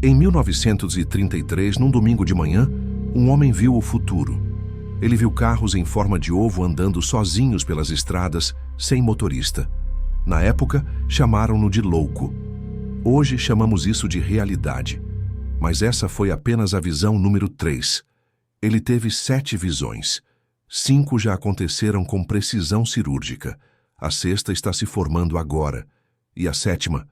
Em 1933, num domingo de manhã, um homem viu o futuro. Ele viu carros em forma de ovo andando sozinhos pelas estradas, sem motorista. Na época, chamaram-no de louco. Hoje chamamos isso de realidade. Mas essa foi apenas a visão número 3. Ele teve 7 visões. 5 já aconteceram com precisão cirúrgica. A 6ª está se formando agora. E a 7ª?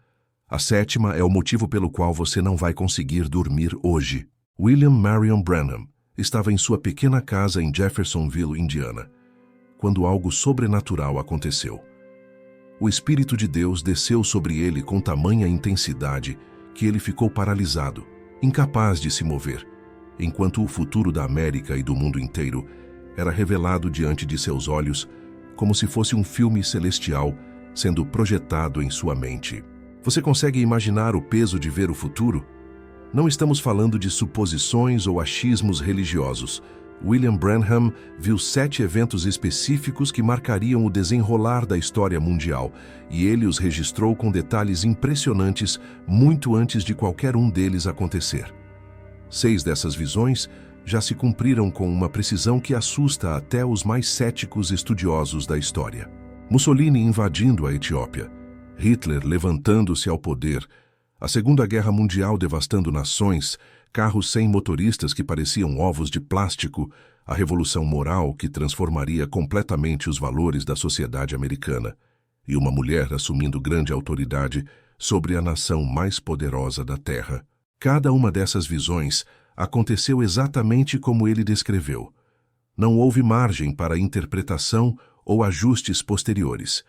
A 7ª é o motivo pelo qual você não vai conseguir dormir hoje. William Marion Branham estava em sua pequena casa em Jeffersonville, Indiana, quando algo sobrenatural aconteceu. O Espírito de Deus desceu sobre ele com tamanha intensidade que ele ficou paralisado, incapaz de se mover, enquanto o futuro da América e do mundo inteiro era revelado diante de seus olhos como se fosse um filme celestial sendo projetado em sua mente. Você consegue imaginar o peso de ver o futuro? Não estamos falando de suposições ou achismos religiosos. William Branham viu 7 eventos específicos que marcariam o desenrolar da história mundial, e ele os registrou com detalhes impressionantes muito antes de qualquer um deles acontecer. 6 dessas visões já se cumpriram com uma precisão que assusta até os mais céticos estudiosos da história. Mussolini invadindo a Etiópia, Hitler levantando-se ao poder, a Segunda Guerra Mundial devastando nações, carros sem motoristas que pareciam ovos de plástico, a revolução moral que transformaria completamente os valores da sociedade americana, e uma mulher assumindo grande autoridade sobre a nação mais poderosa da Terra. Cada uma dessas visões aconteceu exatamente como ele descreveu. Não houve margem para interpretação ou ajustes posteriores.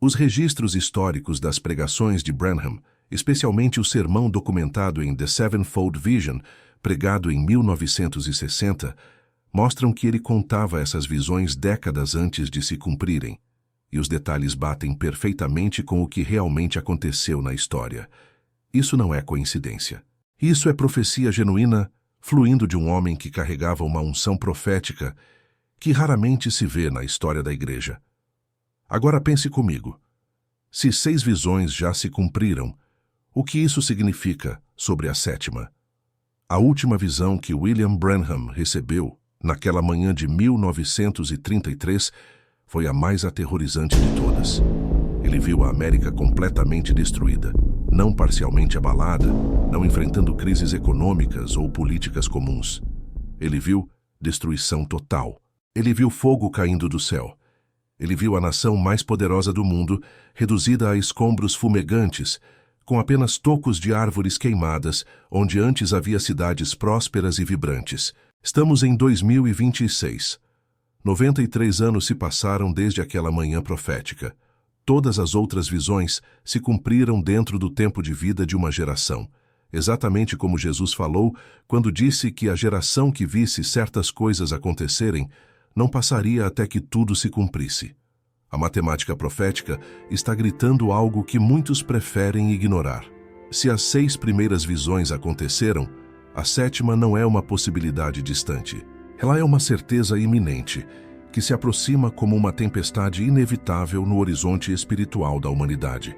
Os registros históricos das pregações de Branham, especialmente o sermão documentado em The Sevenfold Vision, pregado em 1960, mostram que ele contava essas visões décadas antes de se cumprirem, e os detalhes batem perfeitamente com o que realmente aconteceu na história. Isso não é coincidência. Isso é profecia genuína, fluindo de um homem que carregava uma unção profética que raramente se vê na história da Igreja. Agora pense comigo. Se 6 visões já se cumpriram, o que isso significa sobre a 7ª? A última visão que William Branham recebeu, naquela manhã de 1933, foi a mais aterrorizante de todas. Ele viu a América completamente destruída, não parcialmente abalada, não enfrentando crises econômicas ou políticas comuns. Ele viu destruição total. Ele viu fogo caindo do céu. Ele viu a nação mais poderosa do mundo reduzida a escombros fumegantes, com apenas tocos de árvores queimadas, onde antes havia cidades prósperas e vibrantes. Estamos em 2026. 93 anos se passaram desde aquela manhã profética. Todas as outras visões se cumpriram dentro do tempo de vida de uma geração, exatamente como Jesus falou quando disse que a geração que visse certas coisas acontecerem não passaria até que tudo se cumprisse. A matemática profética está gritando algo que muitos preferem ignorar. Se as 6 primeiras visões aconteceram, a 7ª não é uma possibilidade distante. Ela é uma certeza iminente, que se aproxima como uma tempestade inevitável no horizonte espiritual da humanidade.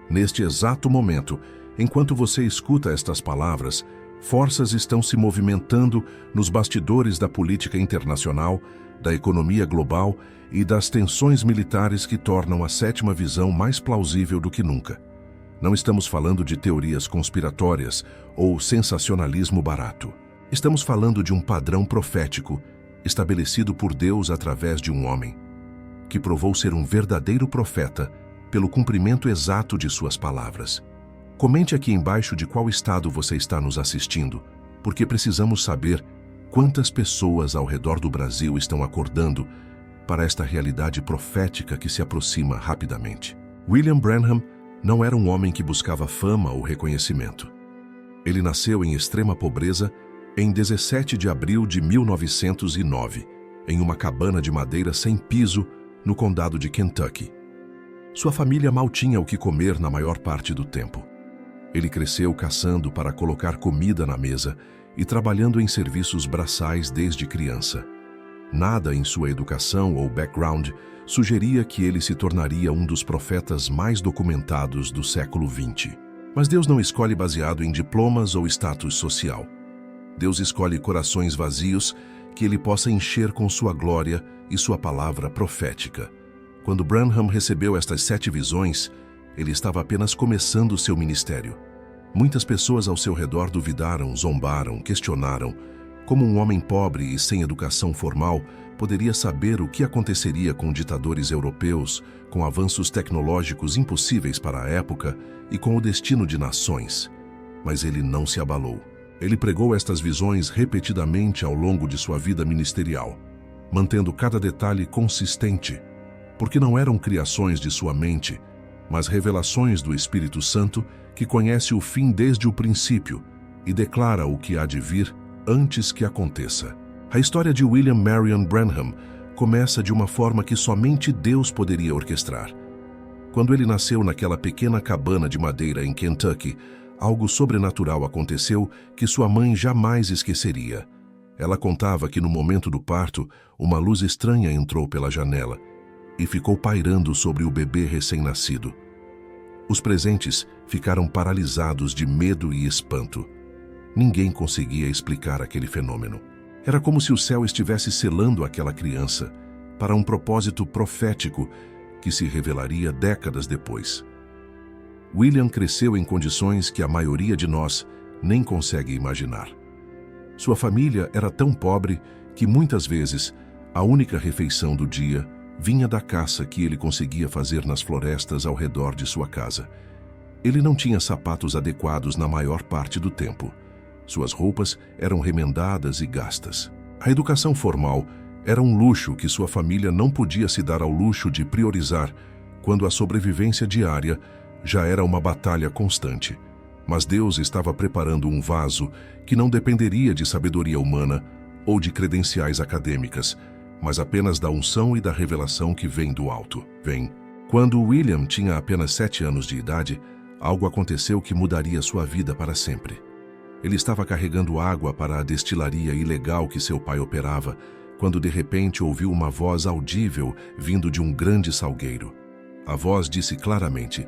Neste exato momento, enquanto você escuta estas palavras, forças estão se movimentando nos bastidores da política internacional, da economia global e das tensões militares que tornam a 7ª visão mais plausível do que nunca. Não estamos falando de teorias conspiratórias ou sensacionalismo barato. Estamos falando de um padrão profético estabelecido por Deus através de um homem, que provou ser um verdadeiro profeta pelo cumprimento exato de suas palavras. Comente aqui embaixo de qual estado você está nos assistindo, porque precisamos saber quantas pessoas ao redor do Brasil estão acordando para esta realidade profética que se aproxima rapidamente. William Branham não era um homem que buscava fama ou reconhecimento. Ele nasceu em extrema pobreza em 17 de abril de 1909, em uma cabana de madeira sem piso no condado de Kentucky. Sua família mal tinha o que comer na maior parte do tempo. Ele cresceu caçando para colocar comida na mesa e trabalhando em serviços braçais desde criança. Nada em sua educação ou background sugeria que ele se tornaria um dos profetas mais documentados do século XX. Mas Deus não escolhe baseado em diplomas ou status social. Deus escolhe corações vazios que Ele possa encher com sua glória e sua palavra profética. Quando Branham recebeu estas 7 visões, ele estava apenas começando seu ministério. Muitas pessoas ao seu redor duvidaram, zombaram, questionaram como um homem pobre e sem educação formal poderia saber o que aconteceria com ditadores europeus, com avanços tecnológicos impossíveis para a época e com o destino de nações. Mas ele não se abalou. Ele pregou estas visões repetidamente ao longo de sua vida ministerial, mantendo cada detalhe consistente, porque não eram criações de sua mente, mas revelações do Espírito Santo que conhece o fim desde o princípio e declara o que há de vir antes que aconteça. A história de William Marion Branham começa de uma forma que somente Deus poderia orquestrar. Quando ele nasceu naquela pequena cabana de madeira em Kentucky, algo sobrenatural aconteceu que sua mãe jamais esqueceria. Ela contava que no momento do parto, uma luz estranha entrou pela janela e ficou pairando sobre o bebê recém-nascido. Os presentes ficaram paralisados de medo e espanto. Ninguém conseguia explicar aquele fenômeno. Era como se o céu estivesse selando aquela criança para um propósito profético que se revelaria décadas depois. William cresceu em condições que a maioria de nós nem consegue imaginar. Sua família era tão pobre que muitas vezes a única refeição do dia vinha da caça que ele conseguia fazer nas florestas ao redor de sua casa. Ele não tinha sapatos adequados na maior parte do tempo. Suas roupas eram remendadas e gastas. A educação formal era um luxo que sua família não podia se dar ao luxo de priorizar, quando a sobrevivência diária já era uma batalha constante. Mas Deus estava preparando um vaso que não dependeria de sabedoria humana ou de credenciais acadêmicas, mas apenas da unção e da revelação que vem do alto. Quando William tinha apenas 7 anos de idade, algo aconteceu que mudaria sua vida para sempre. Ele estava carregando água para a destilaria ilegal que seu pai operava, quando de repente ouviu uma voz audível vindo de um grande salgueiro. A voz disse claramente: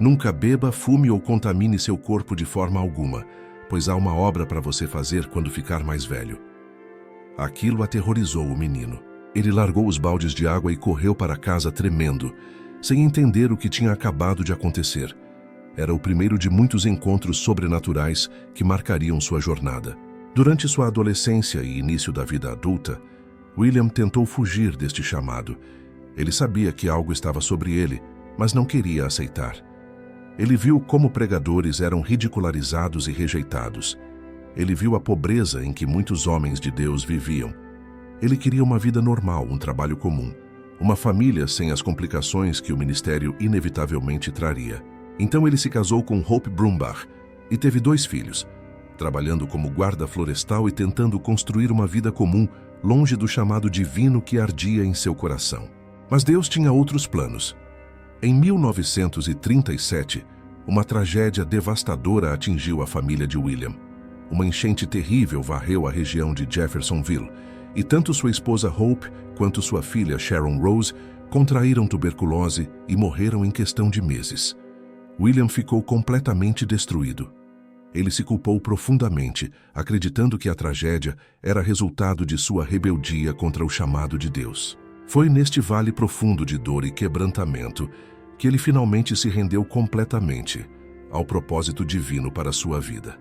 "Nunca beba, fume ou contamine seu corpo de forma alguma, pois há uma obra para você fazer quando ficar mais velho." Aquilo aterrorizou o menino. Ele largou os baldes de água e correu para casa tremendo, sem entender o que tinha acabado de acontecer. Era o primeiro de muitos encontros sobrenaturais que marcariam sua jornada. Durante sua adolescência e início da vida adulta, William tentou fugir deste chamado. Ele sabia que algo estava sobre ele, mas não queria aceitar. Ele viu como pregadores eram ridicularizados e rejeitados. Ele viu a pobreza em que muitos homens de Deus viviam. Ele queria uma vida normal, um trabalho comum, uma família sem as complicações que o ministério inevitavelmente traria. Então ele se casou com Hope Brumbach e teve 2 filhos, trabalhando como guarda florestal e tentando construir uma vida comum longe do chamado divino que ardia em seu coração. Mas Deus tinha outros planos. Em 1937, uma tragédia devastadora atingiu a família de William. Uma enchente terrível varreu a região de Jeffersonville, e tanto sua esposa Hope quanto sua filha Sharon Rose contraíram tuberculose e morreram em questão de meses. William ficou completamente destruído. Ele se culpou profundamente, acreditando que a tragédia era resultado de sua rebeldia contra o chamado de Deus. Foi neste vale profundo de dor e quebrantamento que ele finalmente se rendeu completamente ao propósito divino para sua vida.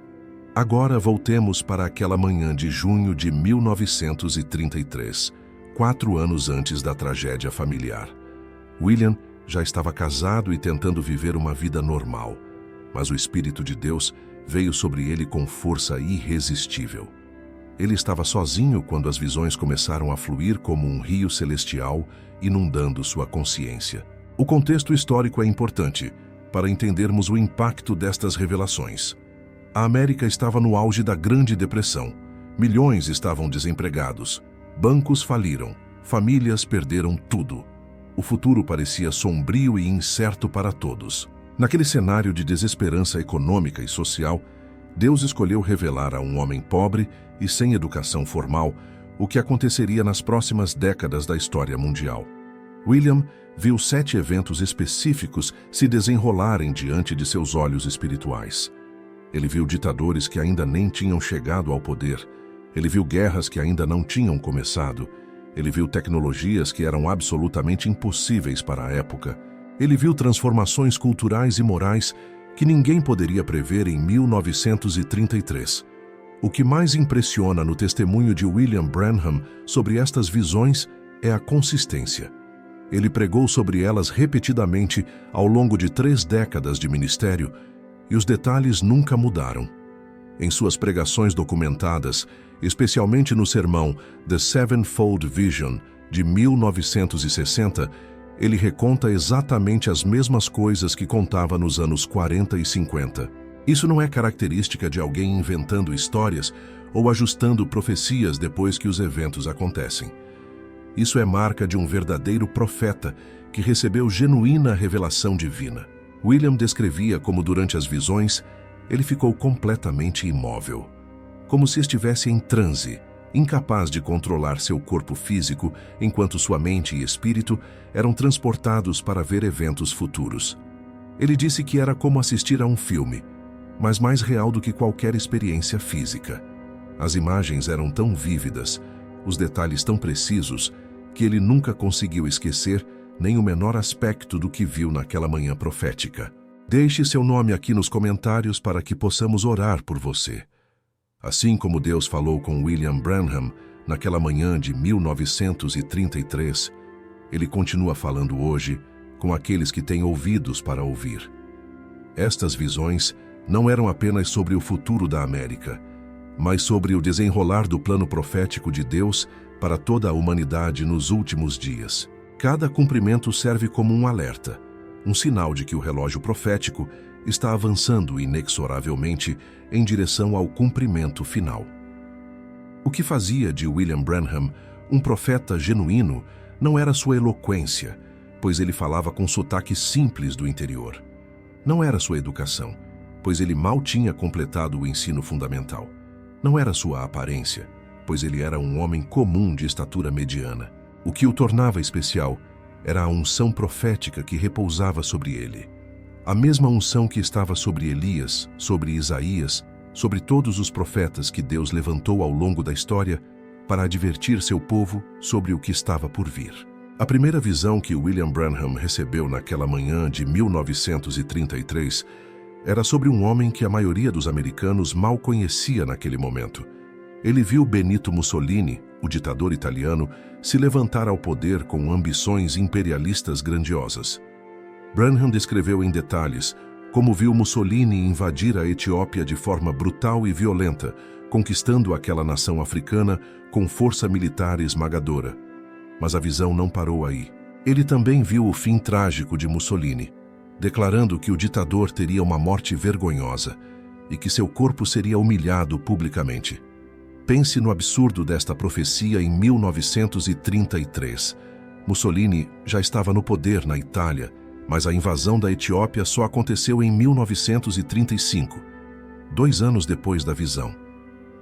Agora voltemos para aquela manhã de junho de 1933, 4 anos antes da tragédia familiar. William já estava casado e tentando viver uma vida normal, mas o Espírito de Deus veio sobre ele com força irresistível. Ele estava sozinho quando as visões começaram a fluir como um rio celestial, inundando sua consciência. O contexto histórico é importante para entendermos o impacto destas revelações. A América estava no auge da Grande Depressão. Milhões estavam desempregados. Bancos faliram. Famílias perderam tudo. O futuro parecia sombrio e incerto para todos. Naquele cenário de desesperança econômica e social, Deus escolheu revelar a um homem pobre e sem educação formal o que aconteceria nas próximas décadas da história mundial. William viu 7 eventos específicos se desenrolarem diante de seus olhos espirituais. Ele viu ditadores que ainda nem tinham chegado ao poder. Ele viu guerras que ainda não tinham começado. Ele viu tecnologias que eram absolutamente impossíveis para a época. Ele viu transformações culturais e morais que ninguém poderia prever em 1933. O que mais impressiona no testemunho de William Branham sobre estas visões é a consistência. Ele pregou sobre elas repetidamente ao longo de 3 décadas de ministério e os detalhes nunca mudaram. Em suas pregações documentadas, especialmente no sermão The Sevenfold Vision, de 1960, ele reconta exatamente as mesmas coisas que contava nos anos 40 e 50. Isso não é característica de alguém inventando histórias ou ajustando profecias depois que os eventos acontecem. Isso é marca de um verdadeiro profeta que recebeu genuína revelação divina. William descrevia como durante as visões, ele ficou completamente imóvel, como se estivesse em transe, incapaz de controlar seu corpo físico, enquanto sua mente e espírito eram transportados para ver eventos futuros. Ele disse que era como assistir a um filme, mas mais real do que qualquer experiência física. As imagens eram tão vívidas, os detalhes tão precisos, que ele nunca conseguiu esquecer nem o menor aspecto do que viu naquela manhã profética. Deixe seu nome aqui nos comentários para que possamos orar por você. Assim como Deus falou com William Branham naquela manhã de 1933, Ele continua falando hoje com aqueles que têm ouvidos para ouvir. Estas visões não eram apenas sobre o futuro da América, mas sobre o desenrolar do plano profético de Deus para toda a humanidade nos últimos dias. Cada cumprimento serve como um alerta, um sinal de que o relógio profético está avançando inexoravelmente em direção ao cumprimento final. O que fazia de William Branham um profeta genuíno não era sua eloquência, pois ele falava com sotaque simples do interior. Não era sua educação, pois ele mal tinha completado o ensino fundamental. Não era sua aparência, pois ele era um homem comum de estatura mediana. O que o tornava especial era a unção profética que repousava sobre ele. A mesma unção que estava sobre Elias, sobre Isaías, sobre todos os profetas que Deus levantou ao longo da história para advertir seu povo sobre o que estava por vir. A primeira visão que William Branham recebeu naquela manhã de 1933 era sobre um homem que a maioria dos americanos mal conhecia naquele momento. Ele viu Benito Mussolini, o ditador italiano, se levantar ao poder com ambições imperialistas grandiosas. Branham descreveu em detalhes como viu Mussolini invadir a Etiópia de forma brutal e violenta, conquistando aquela nação africana com força militar esmagadora. Mas a visão não parou aí. Ele também viu o fim trágico de Mussolini, declarando que o ditador teria uma morte vergonhosa e que seu corpo seria humilhado publicamente. Pense no absurdo desta profecia em 1933. Mussolini já estava no poder na Itália, mas a invasão da Etiópia só aconteceu em 1935, 2 anos depois da visão.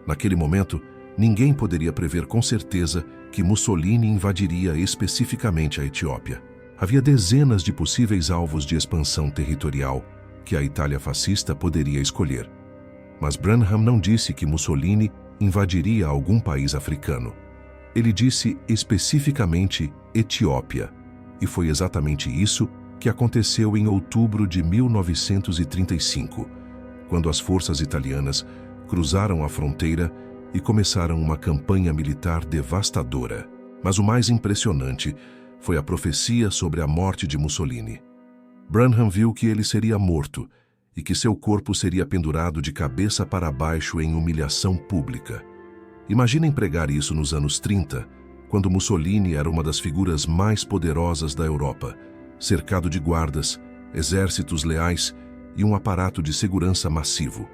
Naquele momento, ninguém poderia prever com certeza que Mussolini invadiria especificamente a Etiópia. Havia dezenas de possíveis alvos de expansão territorial que a Itália fascista poderia escolher. Mas Branham não disse que Mussolini invadiria algum país africano. Ele disse especificamente Etiópia, e foi exatamente isso que aconteceu em outubro de 1935, quando as forças italianas cruzaram a fronteira e começaram uma campanha militar devastadora. Mas o mais impressionante foi a profecia sobre a morte de Mussolini. Branham viu que ele seria morto e que seu corpo seria pendurado de cabeça para baixo em humilhação pública. Imaginem pregar isso nos anos 30, quando Mussolini era uma das figuras mais poderosas da Europa, cercado de guardas, exércitos leais e um aparato de segurança massivo.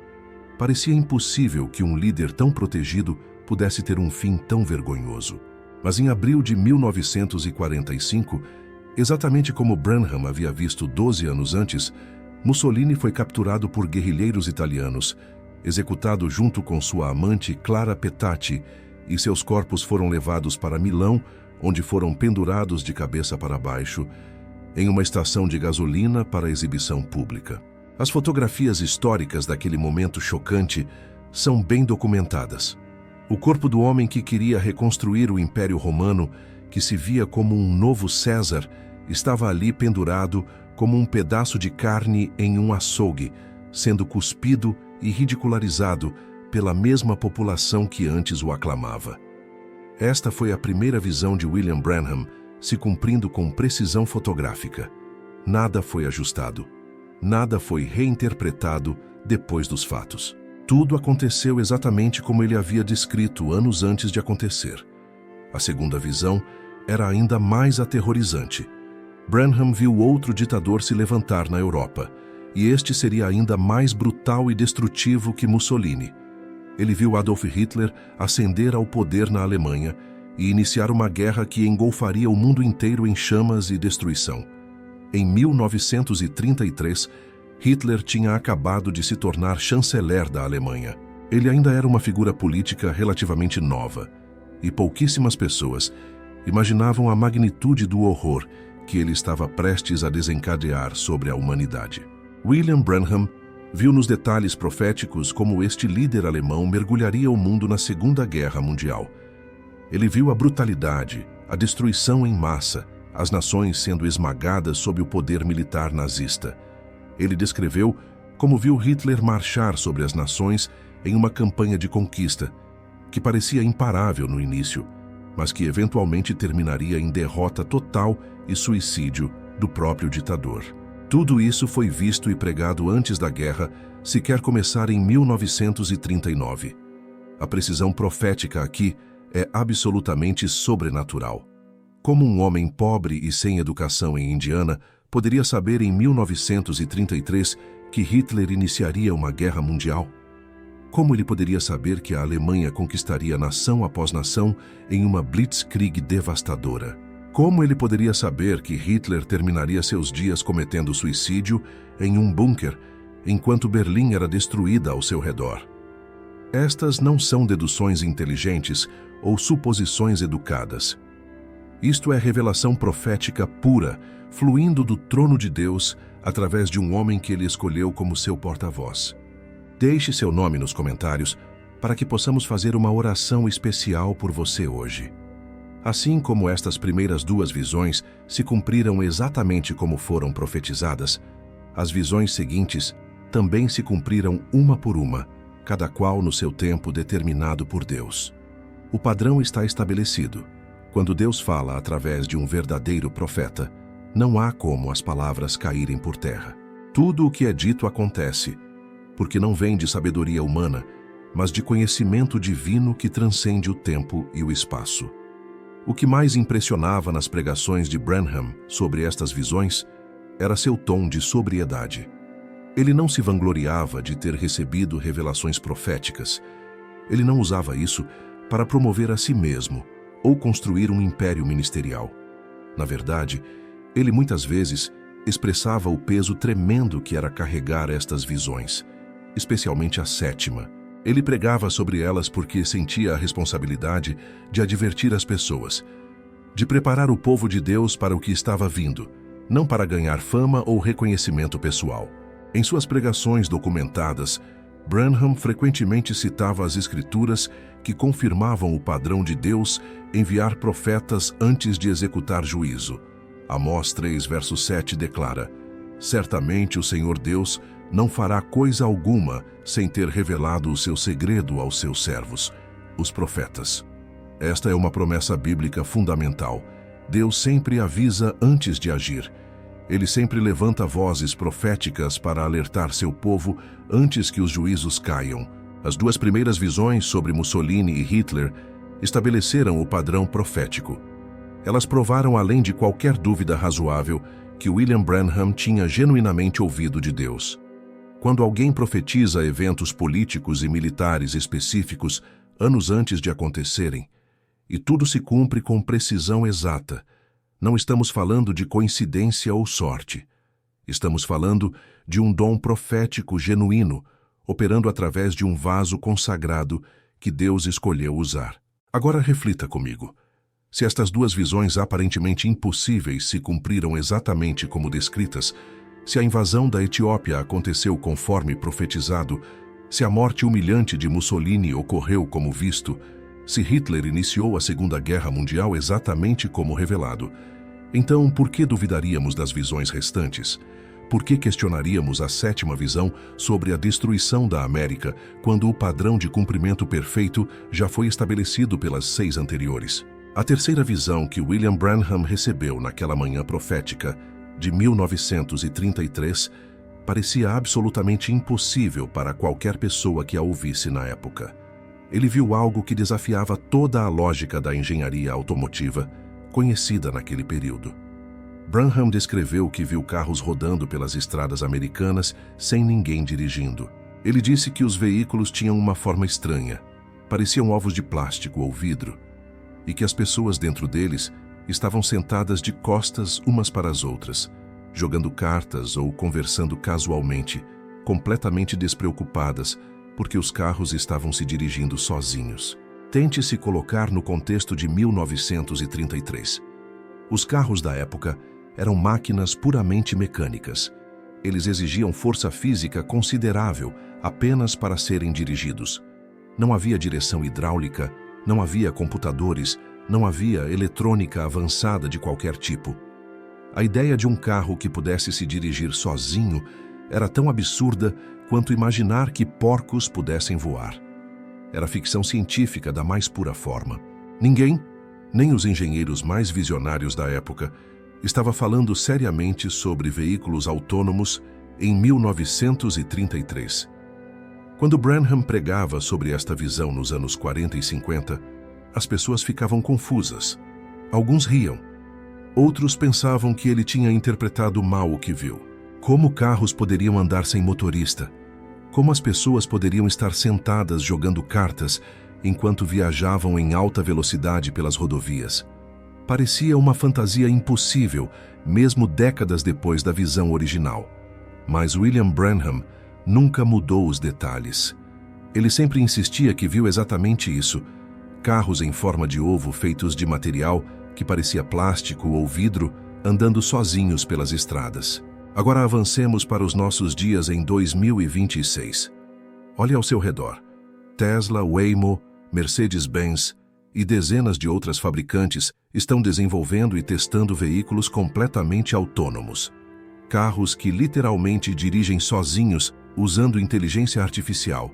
Parecia impossível que um líder tão protegido pudesse ter um fim tão vergonhoso. Mas em abril de 1945, exatamente como Branham havia visto 12 anos antes, Mussolini foi capturado por guerrilheiros italianos, executado junto com sua amante Clara Petacci, e seus corpos foram levados para Milão, onde foram pendurados de cabeça para baixo em uma estação de gasolina para exibição pública. As fotografias históricas daquele momento chocante são bem documentadas. O corpo do homem que queria reconstruir o Império Romano, que se via como um novo César, estava ali pendurado como um pedaço de carne em um açougue, sendo cuspido e ridicularizado pela mesma população que antes o aclamava. Esta foi a primeira visão de William Branham se cumprindo com precisão fotográfica. Nada foi ajustado. Nada foi reinterpretado depois dos fatos. Tudo aconteceu exatamente como ele havia descrito anos antes de acontecer. A segunda visão era ainda mais aterrorizante. Branham viu outro ditador se levantar na Europa, e este seria ainda mais brutal e destrutivo que Mussolini. Ele viu Adolf Hitler ascender ao poder na Alemanha e iniciar uma guerra que engolfaria o mundo inteiro em chamas e destruição. Em 1933, Hitler tinha acabado de se tornar chanceler da Alemanha. Ele ainda era uma figura política relativamente nova, e pouquíssimas pessoas imaginavam a magnitude do horror que ele estava prestes a desencadear sobre a humanidade. William Branham viu nos detalhes proféticos como este líder alemão mergulharia o mundo na Segunda Guerra Mundial. Ele viu a brutalidade, a destruição em massa, as nações sendo esmagadas sob o poder militar nazista. Ele descreveu como viu Hitler marchar sobre as nações em uma campanha de conquista, que parecia imparável no início, mas que eventualmente terminaria em derrota total e suicídio do próprio ditador. Tudo isso foi visto e pregado antes da guerra sequer começar em 1939. A precisão profética aqui é absolutamente sobrenatural. Como um homem pobre e sem educação em Indiana poderia saber em 1933 que Hitler iniciaria uma guerra mundial? Como ele poderia saber que a Alemanha conquistaria nação após nação em uma blitzkrieg devastadora? Como ele poderia saber que Hitler terminaria seus dias cometendo suicídio em um bunker, enquanto Berlim era destruída ao seu redor? Estas não são deduções inteligentes ou suposições educadas. Isto é revelação profética pura, fluindo do trono de Deus através de um homem que ele escolheu como seu porta-voz. Deixe seu nome nos comentários para que possamos fazer uma oração especial por você hoje. Assim como estas primeiras duas visões se cumpriram exatamente como foram profetizadas, as visões seguintes também se cumpriram uma por uma, cada qual no seu tempo determinado por Deus. O padrão está estabelecido. Quando Deus fala através de um verdadeiro profeta, não há como as palavras caírem por terra. Tudo o que é dito acontece, porque não vem de sabedoria humana, mas de conhecimento divino que transcende o tempo e o espaço. O que mais impressionava nas pregações de Branham sobre estas visões era seu tom de sobriedade. Ele não se vangloriava de ter recebido revelações proféticas. Ele não usava isso para promover a si mesmo ou construir um império ministerial. Na verdade, ele muitas vezes expressava o peso tremendo que era carregar estas visões, especialmente a sétima. Ele pregava sobre elas porque sentia a responsabilidade de advertir as pessoas, de preparar o povo de Deus para o que estava vindo, não para ganhar fama ou reconhecimento pessoal. Em suas pregações documentadas, Branham frequentemente citava as Escrituras que confirmavam o padrão de Deus enviar profetas antes de executar juízo. Amós 3, verso 7 declara: "Certamente o Senhor Deus não fará coisa alguma sem ter revelado o seu segredo aos seus servos, os profetas." Esta é uma promessa bíblica fundamental. Deus sempre avisa antes de agir. Ele sempre levanta vozes proféticas para alertar seu povo antes que os juízos caiam. As duas primeiras visões sobre Mussolini e Hitler estabeleceram o padrão profético. Elas provaram, além de qualquer dúvida razoável, que William Branham tinha genuinamente ouvido de Deus. Quando alguém profetiza eventos políticos e militares específicos anos antes de acontecerem, e tudo se cumpre com precisão exata, não estamos falando de coincidência ou sorte. Estamos falando de um dom profético genuíno, operando através de um vaso consagrado que Deus escolheu usar. Agora reflita comigo. Se estas duas visões aparentemente impossíveis se cumpriram exatamente como descritas, se a invasão da Etiópia aconteceu conforme profetizado, se a morte humilhante de Mussolini ocorreu como visto, se Hitler iniciou a Segunda Guerra Mundial exatamente como revelado, então por que duvidaríamos das visões restantes? Por que questionaríamos a sétima visão sobre a destruição da América, quando o padrão de cumprimento perfeito já foi estabelecido pelas 6 anteriores? A terceira visão que William Branham recebeu naquela manhã profética de 1933 parecia absolutamente impossível para qualquer pessoa que a ouvisse na época. Ele viu algo que desafiava toda a lógica da engenharia automotiva conhecida naquele período. Branham descreveu que viu carros rodando pelas estradas americanas sem ninguém dirigindo. Ele disse que os veículos tinham uma forma estranha, pareciam ovos de plástico ou vidro, e que as pessoas dentro deles estavam sentadas de costas umas para as outras, jogando cartas ou conversando casualmente, completamente despreocupadas, porque os carros estavam se dirigindo sozinhos. Tente se colocar no contexto de 1933. Os carros da época eram máquinas puramente mecânicas. Eles exigiam força física considerável apenas para serem dirigidos. Não havia direção hidráulica, não havia computadores, não havia eletrônica avançada de qualquer tipo. A ideia de um carro que pudesse se dirigir sozinho era tão absurda quanto imaginar que porcos pudessem voar. Era ficção científica da mais pura forma. Ninguém, nem os engenheiros mais visionários da época, estava falando seriamente sobre veículos autônomos em 1933. Quando Branham pregava sobre esta visão nos anos 40 e 50, as pessoas ficavam confusas. Alguns riam. Outros pensavam que ele tinha interpretado mal o que viu. Como carros poderiam andar sem motorista? Como as pessoas poderiam estar sentadas jogando cartas enquanto viajavam em alta velocidade pelas rodovias? Parecia uma fantasia impossível, mesmo décadas depois da visão original. Mas William Branham nunca mudou os detalhes. Ele sempre insistia que viu exatamente isso: carros em forma de ovo feitos de material que parecia plástico ou vidro, andando sozinhos pelas estradas. Agora avancemos para os nossos dias em 2026. Olhe ao seu redor. Tesla, Waymo, Mercedes-Benz e dezenas de outras fabricantes estão desenvolvendo e testando veículos completamente autônomos. Carros que literalmente dirigem sozinhos usando inteligência artificial.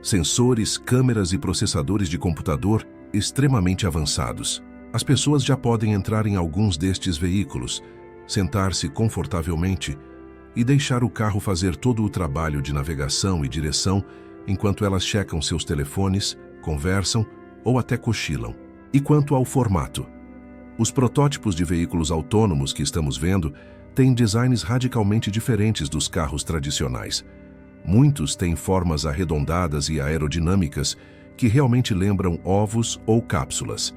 Sensores, câmeras e processadores de computador extremamente avançados. As pessoas já podem entrar em alguns destes veículos, sentar-se confortavelmente e deixar o carro fazer todo o trabalho de navegação e direção enquanto elas checam seus telefones, conversam ou até cochilam. E quanto ao formato? Os protótipos de veículos autônomos que estamos vendo têm designs radicalmente diferentes dos carros tradicionais. Muitos têm formas arredondadas e aerodinâmicas que realmente lembram ovos ou cápsulas.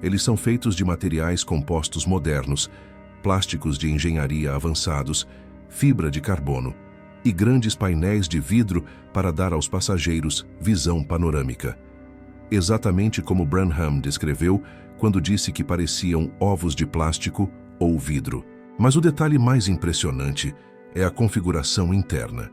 Eles são feitos de materiais compostos modernos, plásticos de engenharia avançados, fibra de carbono e grandes painéis de vidro para dar aos passageiros visão panorâmica. Exatamente como Branham descreveu quando disse que pareciam ovos de plástico ou vidro. Mas o detalhe mais impressionante é a configuração interna.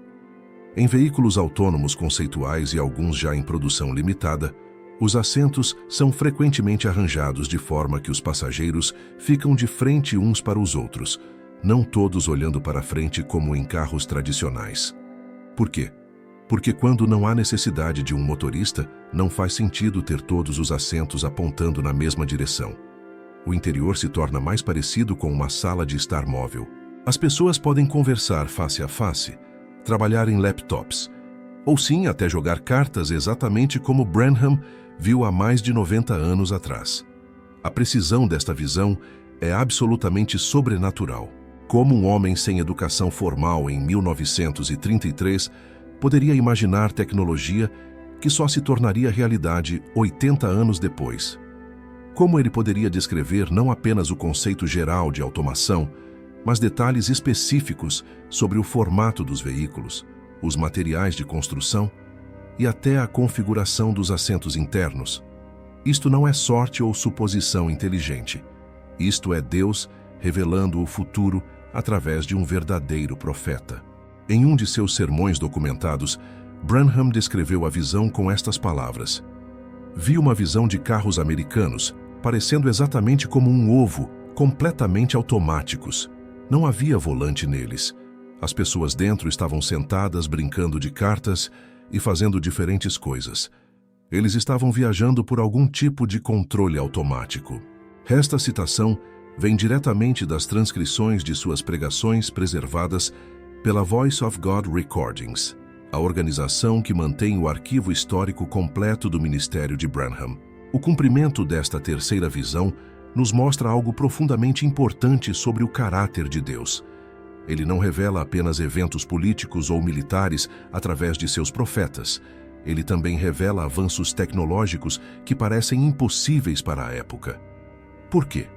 Em veículos autônomos conceituais e alguns já em produção limitada, os assentos são frequentemente arranjados de forma que os passageiros ficam de frente uns para os outros, não todos olhando para frente como em carros tradicionais. Por quê? Porque quando não há necessidade de um motorista, não faz sentido ter todos os assentos apontando na mesma direção. O interior se torna mais parecido com uma sala de estar móvel. As pessoas podem conversar face a face, trabalhar em laptops, ou sim até jogar cartas exatamente como Branham viu há mais de 90 anos atrás. A precisão desta visão é absolutamente sobrenatural. Como um homem sem educação formal em 1933 poderia imaginar tecnologia que só se tornaria realidade 80 anos depois? Como ele poderia descrever não apenas o conceito geral de automação, mas detalhes específicos sobre o formato dos veículos, os materiais de construção e até a configuração dos assentos internos? Isto não é sorte ou suposição inteligente. Isto é Deus revelando o futuro através de um verdadeiro profeta. Em um de seus sermões documentados, Branham descreveu a visão com estas palavras: "Vi uma visão de carros americanos, parecendo exatamente como um ovo, completamente automáticos. Não havia volante neles. As pessoas dentro estavam sentadas brincando de cartas e fazendo diferentes coisas. Eles estavam viajando por algum tipo de controle automático." Esta citação vem diretamente das transcrições de suas pregações preservadas pela Voice of God Recordings, a organização que mantém o arquivo histórico completo do ministério de Branham. O cumprimento desta terceira visão nos mostra algo profundamente importante sobre o caráter de Deus. Ele não revela apenas eventos políticos ou militares através de seus profetas. Ele também revela avanços tecnológicos que parecem impossíveis para a época. Por quê?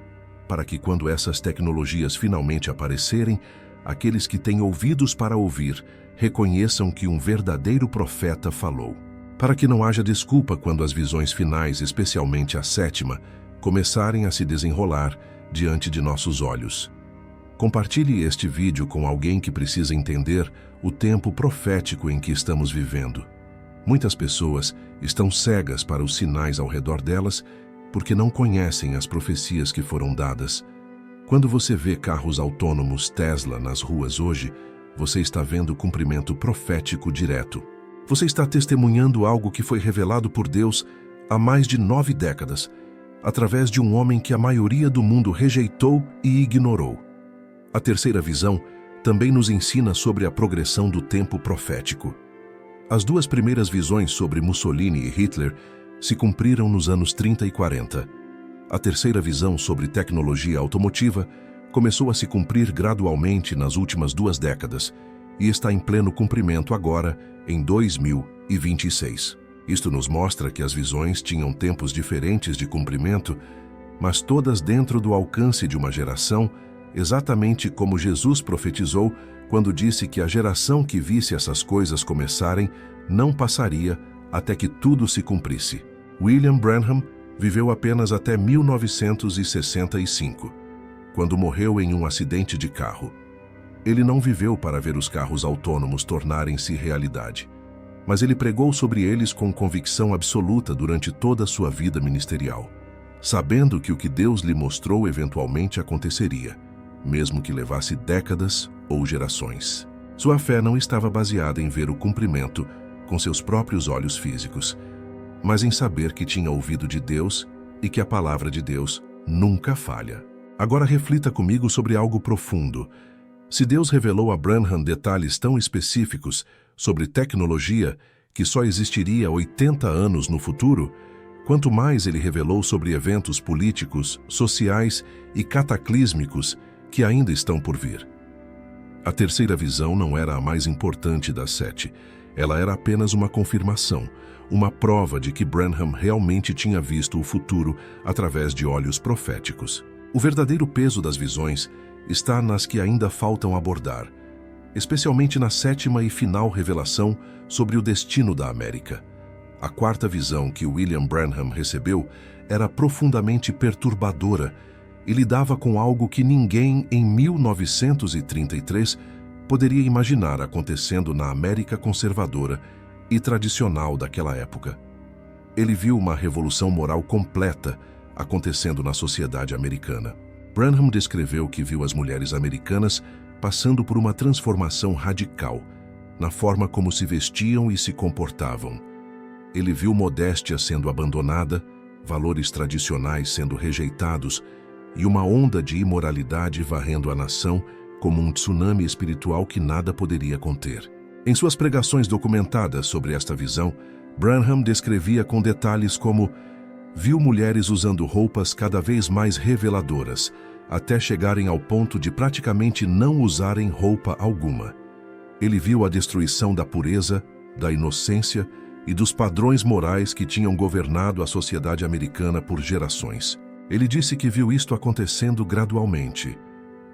Para que quando essas tecnologias finalmente aparecerem, aqueles que têm ouvidos para ouvir reconheçam que um verdadeiro profeta falou. Para que não haja desculpa quando as visões finais, especialmente a sétima, começarem a se desenrolar diante de nossos olhos. Compartilhe este vídeo com alguém que precisa entender o tempo profético em que estamos vivendo. Muitas pessoas estão cegas para os sinais ao redor delas porque não conhecem as profecias que foram dadas. Quando você vê carros autônomos Tesla nas ruas hoje, você está vendo o cumprimento profético direto. Você está testemunhando algo que foi revelado por Deus há mais de 9 décadas, através de um homem que a maioria do mundo rejeitou e ignorou. A terceira visão também nos ensina sobre a progressão do tempo profético. As duas primeiras visões sobre Mussolini e Hitler se cumpriram nos anos 30 e 40. A terceira visão sobre tecnologia automotiva começou a se cumprir gradualmente nas últimas 2 décadas e está em pleno cumprimento agora, em 2026. Isto nos mostra que as visões tinham tempos diferentes de cumprimento, mas todas dentro do alcance de uma geração, exatamente como Jesus profetizou quando disse que a geração que visse essas coisas começarem não passaria até que tudo se cumprisse. William Branham viveu apenas até 1965, quando morreu em um acidente de carro. Ele não viveu para ver os carros autônomos tornarem-se realidade, mas ele pregou sobre eles com convicção absoluta durante toda a sua vida ministerial, sabendo que o que Deus lhe mostrou eventualmente aconteceria, mesmo que levasse décadas ou gerações. Sua fé não estava baseada em ver o cumprimento com seus próprios olhos físicos, mas em saber que tinha ouvido de Deus e que a palavra de Deus nunca falha. Agora reflita comigo sobre algo profundo. Se Deus revelou a Branham detalhes tão específicos sobre tecnologia que só existiria 80 anos no futuro, quanto mais ele revelou sobre eventos políticos, sociais e cataclísmicos que ainda estão por vir. A terceira visão não era a mais importante das 7. Ela era apenas uma confirmação, uma prova de que Branham realmente tinha visto o futuro através de olhos proféticos. O verdadeiro peso das visões está nas que ainda faltam abordar, especialmente na 7ª e final revelação sobre o destino da América. A 4ª visão que William Branham recebeu era profundamente perturbadora e lidava com algo que ninguém em 1933 poderia imaginar acontecendo na América conservadora e tradicional daquela época. Ele viu uma revolução moral completa acontecendo na sociedade americana. Branham descreveu que viu as mulheres americanas passando por uma transformação radical na forma como se vestiam e se comportavam. Ele viu modéstia sendo abandonada, valores tradicionais sendo rejeitados e uma onda de imoralidade varrendo a nação como um tsunami espiritual que nada poderia conter. Em suas pregações documentadas sobre esta visão, Branham descrevia com detalhes como viu mulheres usando roupas cada vez mais reveladoras, até chegarem ao ponto de praticamente não usarem roupa alguma. Ele viu a destruição da pureza, da inocência e dos padrões morais que tinham governado a sociedade americana por gerações. Ele disse que viu isto acontecendo gradualmente,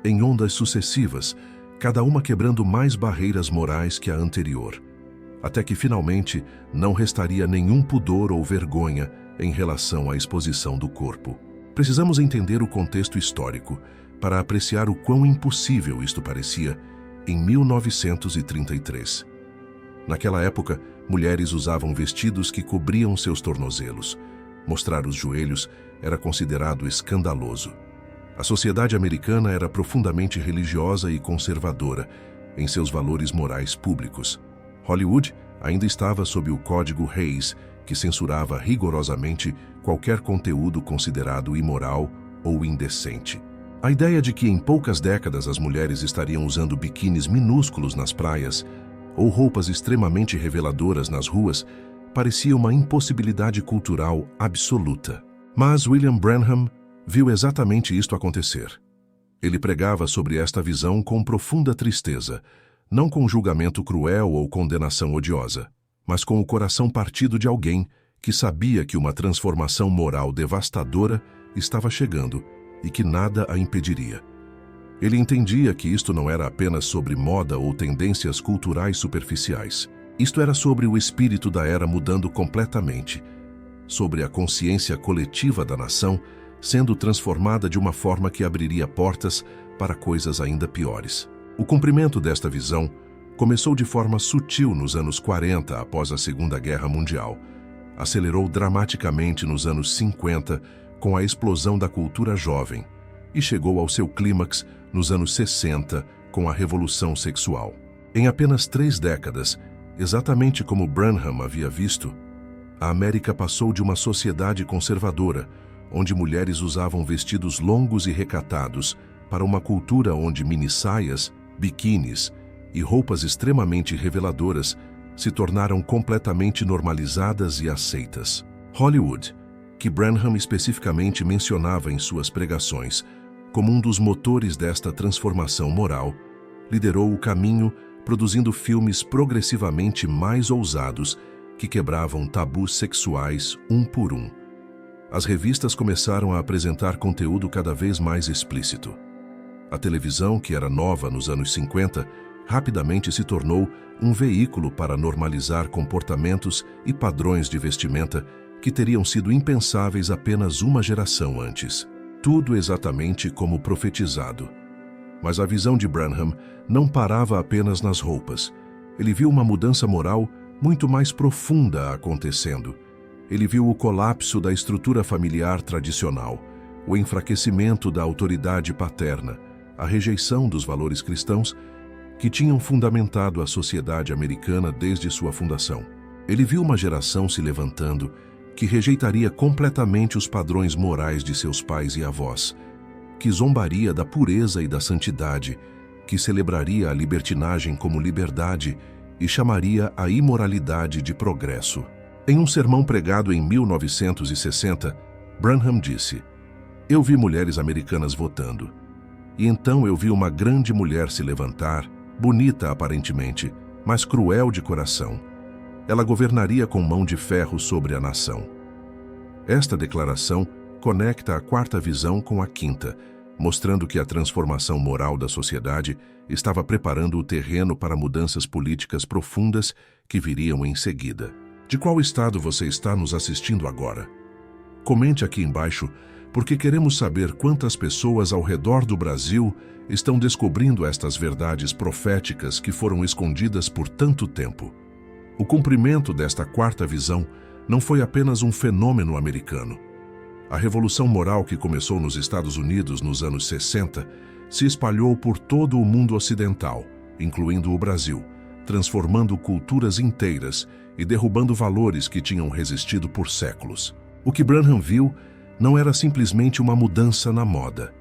em ondas sucessivas, cada uma quebrando mais barreiras morais que a anterior, até que finalmente não restaria nenhum pudor ou vergonha em relação à exposição do corpo. Precisamos entender o contexto histórico para apreciar o quão impossível isto parecia em 1933. Naquela época, mulheres usavam vestidos que cobriam seus tornozelos. Mostrar os joelhos era considerado escandaloso. A sociedade americana era profundamente religiosa e conservadora em seus valores morais públicos. Hollywood ainda estava sob o Código Hays, que censurava rigorosamente qualquer conteúdo considerado imoral ou indecente. A ideia de que em poucas décadas as mulheres estariam usando biquínis minúsculos nas praias ou roupas extremamente reveladoras nas ruas parecia uma impossibilidade cultural absoluta. Mas William Branham viu exatamente isto acontecer. Ele pregava sobre esta visão com profunda tristeza, não com julgamento cruel ou condenação odiosa, mas com o coração partido de alguém que sabia que uma transformação moral devastadora estava chegando e que nada a impediria. Ele entendia que isto não era apenas sobre moda ou tendências culturais superficiais. Isto era sobre o espírito da era mudando completamente, sobre a consciência coletiva da nação sendo transformada de uma forma que abriria portas para coisas ainda piores. O cumprimento desta visão começou de forma sutil nos anos 40 após a Segunda Guerra Mundial, acelerou dramaticamente nos anos 50 com a explosão da cultura jovem e chegou ao seu clímax nos anos 60 com a Revolução Sexual. Em apenas 3 décadas, exatamente como Branham havia visto, a América passou de uma sociedade conservadora, onde mulheres usavam vestidos longos e recatados, para uma cultura onde minissaias, biquínis e roupas extremamente reveladoras se tornaram completamente normalizadas e aceitas. Hollywood, que Branham especificamente mencionava em suas pregações como um dos motores desta transformação moral, liderou o caminho produzindo filmes progressivamente mais ousados que quebravam tabus sexuais um por um. As revistas começaram a apresentar conteúdo cada vez mais explícito. A televisão, que era nova nos anos 50, rapidamente se tornou um veículo para normalizar comportamentos e padrões de vestimenta que teriam sido impensáveis apenas uma geração antes. Tudo exatamente como profetizado. Mas a visão de Branham não parava apenas nas roupas. Ele viu uma mudança moral muito mais profunda acontecendo. Ele viu o colapso da estrutura familiar tradicional, o enfraquecimento da autoridade paterna, a rejeição dos valores cristãos que tinham fundamentado a sociedade americana desde sua fundação. Ele viu uma geração se levantando que rejeitaria completamente os padrões morais de seus pais e avós, que zombaria da pureza e da santidade, que celebraria a libertinagem como liberdade e chamaria a imoralidade de progresso. Em um sermão pregado em 1960, Branham disse: "Eu vi mulheres americanas votando. E então eu vi uma grande mulher se levantar, bonita aparentemente, mas cruel de coração. Ela governaria com mão de ferro sobre a nação." Esta declaração conecta a quarta visão com a quinta, mostrando que a transformação moral da sociedade estava preparando o terreno para mudanças políticas profundas que viriam em seguida. De qual estado você está nos assistindo agora? Comente aqui embaixo, porque queremos saber quantas pessoas ao redor do Brasil estão descobrindo estas verdades proféticas que foram escondidas por tanto tempo. O cumprimento desta quarta visão não foi apenas um fenômeno americano. A revolução moral que começou nos Estados Unidos nos anos 60 se espalhou por todo o mundo ocidental, incluindo o Brasil, transformando culturas inteiras e derrubando valores que tinham resistido por séculos. O que Branham viu não era simplesmente uma mudança na moda.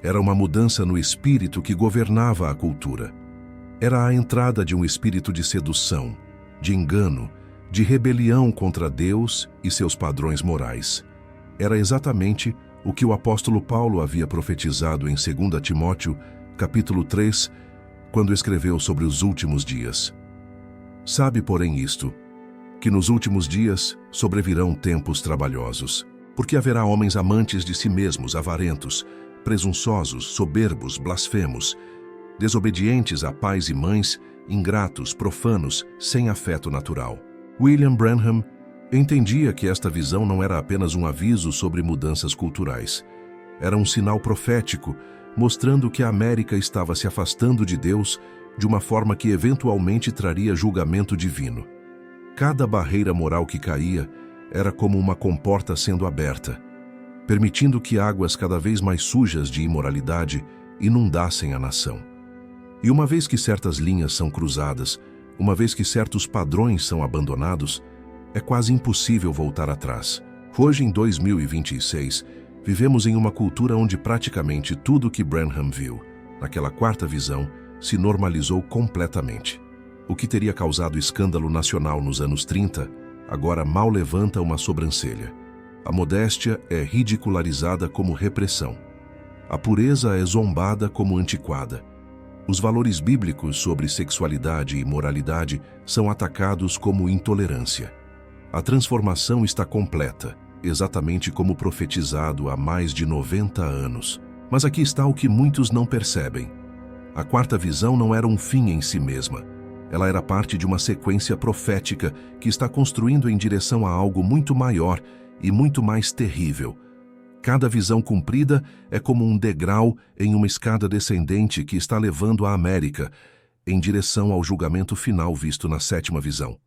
Era uma mudança no espírito que governava a cultura. Era a entrada de um espírito de sedução, de engano, de rebelião contra Deus e seus padrões morais. Era exatamente o que o apóstolo Paulo havia profetizado em 2 Timóteo, capítulo 3, quando escreveu sobre os últimos dias. Sabe, porém, isto, que nos últimos dias sobrevirão tempos trabalhosos, porque haverá homens amantes de si mesmos, avarentos, presunçosos, soberbos, blasfemos, desobedientes a pais e mães, ingratos, profanos, sem afeto natural. William Branham Entendia que esta visão não era apenas um aviso sobre mudanças culturais. Era um sinal profético, mostrando que a América estava se afastando de Deus de uma forma que eventualmente traria julgamento divino. Cada barreira moral que caía era como uma comporta sendo aberta, permitindo que águas cada vez mais sujas de imoralidade inundassem a nação. E uma vez que certas linhas são cruzadas, uma vez que certos padrões são abandonados, é quase impossível voltar atrás. Hoje, em 2026, vivemos em uma cultura onde praticamente tudo que Branham viu, naquela quarta visão, se normalizou completamente. O que teria causado escândalo nacional nos anos 30, agora mal levanta uma sobrancelha. A modéstia é ridicularizada como repressão. A pureza é zombada como antiquada. Os valores bíblicos sobre sexualidade e moralidade são atacados como intolerância. A transformação está completa, exatamente como profetizado há mais de 90 anos. Mas aqui está o que muitos não percebem. A quarta visão não era um fim em si mesma. Ela era parte de uma sequência profética que está construindo em direção a algo muito maior e muito mais terrível. Cada visão cumprida é como um degrau em uma escada descendente que está levando a América em direção ao julgamento final visto na sétima visão.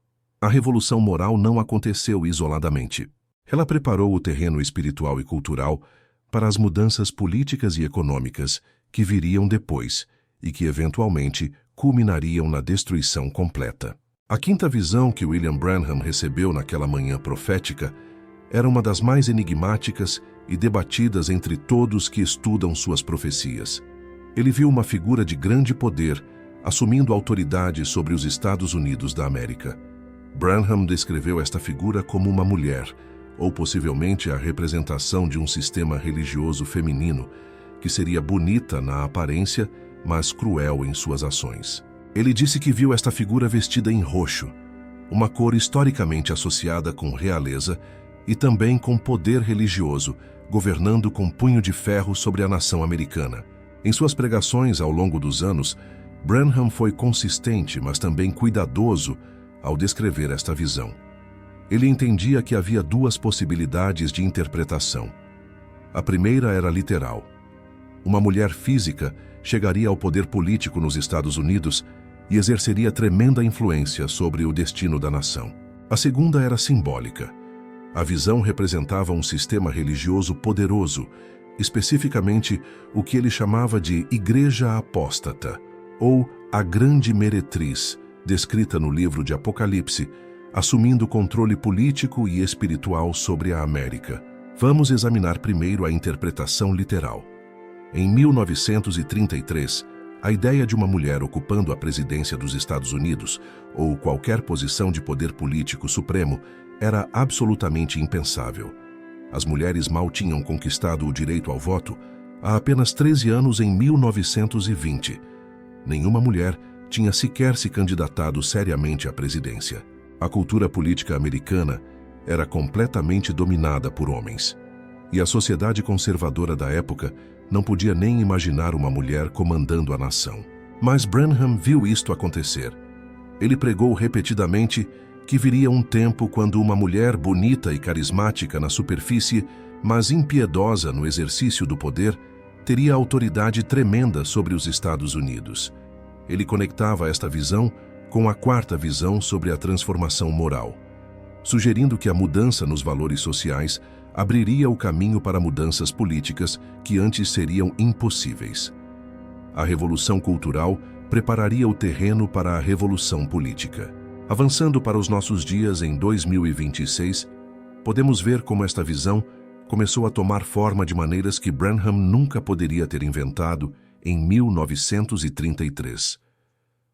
A revolução moral não aconteceu isoladamente. Ela preparou o terreno espiritual e cultural para as mudanças políticas e econômicas que viriam depois e que, eventualmente, culminariam na destruição completa. A quinta visão que William Branham recebeu naquela manhã profética era uma das mais enigmáticas e debatidas entre todos que estudam suas profecias. Ele viu uma figura de grande poder assumindo autoridade sobre os Estados Unidos da América. Branham descreveu esta figura como uma mulher, ou possivelmente a representação de um sistema religioso feminino, que seria bonita na aparência, mas cruel em suas ações. Ele disse que viu esta figura vestida em roxo, uma cor historicamente associada com realeza e também com poder religioso, governando com punho de ferro sobre a nação americana. Em suas pregações ao longo dos anos, Branham foi consistente, mas também cuidadoso ao descrever esta visão. Ele entendia que havia duas possibilidades de interpretação. A primeira era literal. Uma mulher física chegaria ao poder político nos Estados Unidos e exerceria tremenda influência sobre o destino da nação. A segunda era simbólica. A visão representava um sistema religioso poderoso, especificamente o que ele chamava de Igreja Apóstata, ou a Grande Meretriz, descrita no livro de Apocalipse, assumindo controle político e espiritual sobre a América. Vamos examinar primeiro a interpretação literal. Em 1933, a ideia de uma mulher ocupando a presidência dos Estados Unidos ou qualquer posição de poder político supremo era absolutamente impensável. As mulheres mal tinham conquistado o direito ao voto há apenas 13 anos em 1920. Nenhuma mulher tinha sequer se candidatado seriamente à presidência. A cultura política americana era completamente dominada por homens. E a sociedade conservadora da época não podia nem imaginar uma mulher comandando a nação. Mas Branham viu isto acontecer. Ele pregou repetidamente que viria um tempo quando uma mulher bonita e carismática na superfície, mas impiedosa no exercício do poder, teria autoridade tremenda sobre os Estados Unidos. Ele conectava esta visão com a quarta visão sobre a transformação moral, sugerindo que a mudança nos valores sociais abriria o caminho para mudanças políticas que antes seriam impossíveis. A revolução cultural prepararia o terreno para a revolução política. Avançando para os nossos dias em 2026, podemos ver como esta visão começou a tomar forma de maneiras que Branham nunca poderia ter inventado em 1933.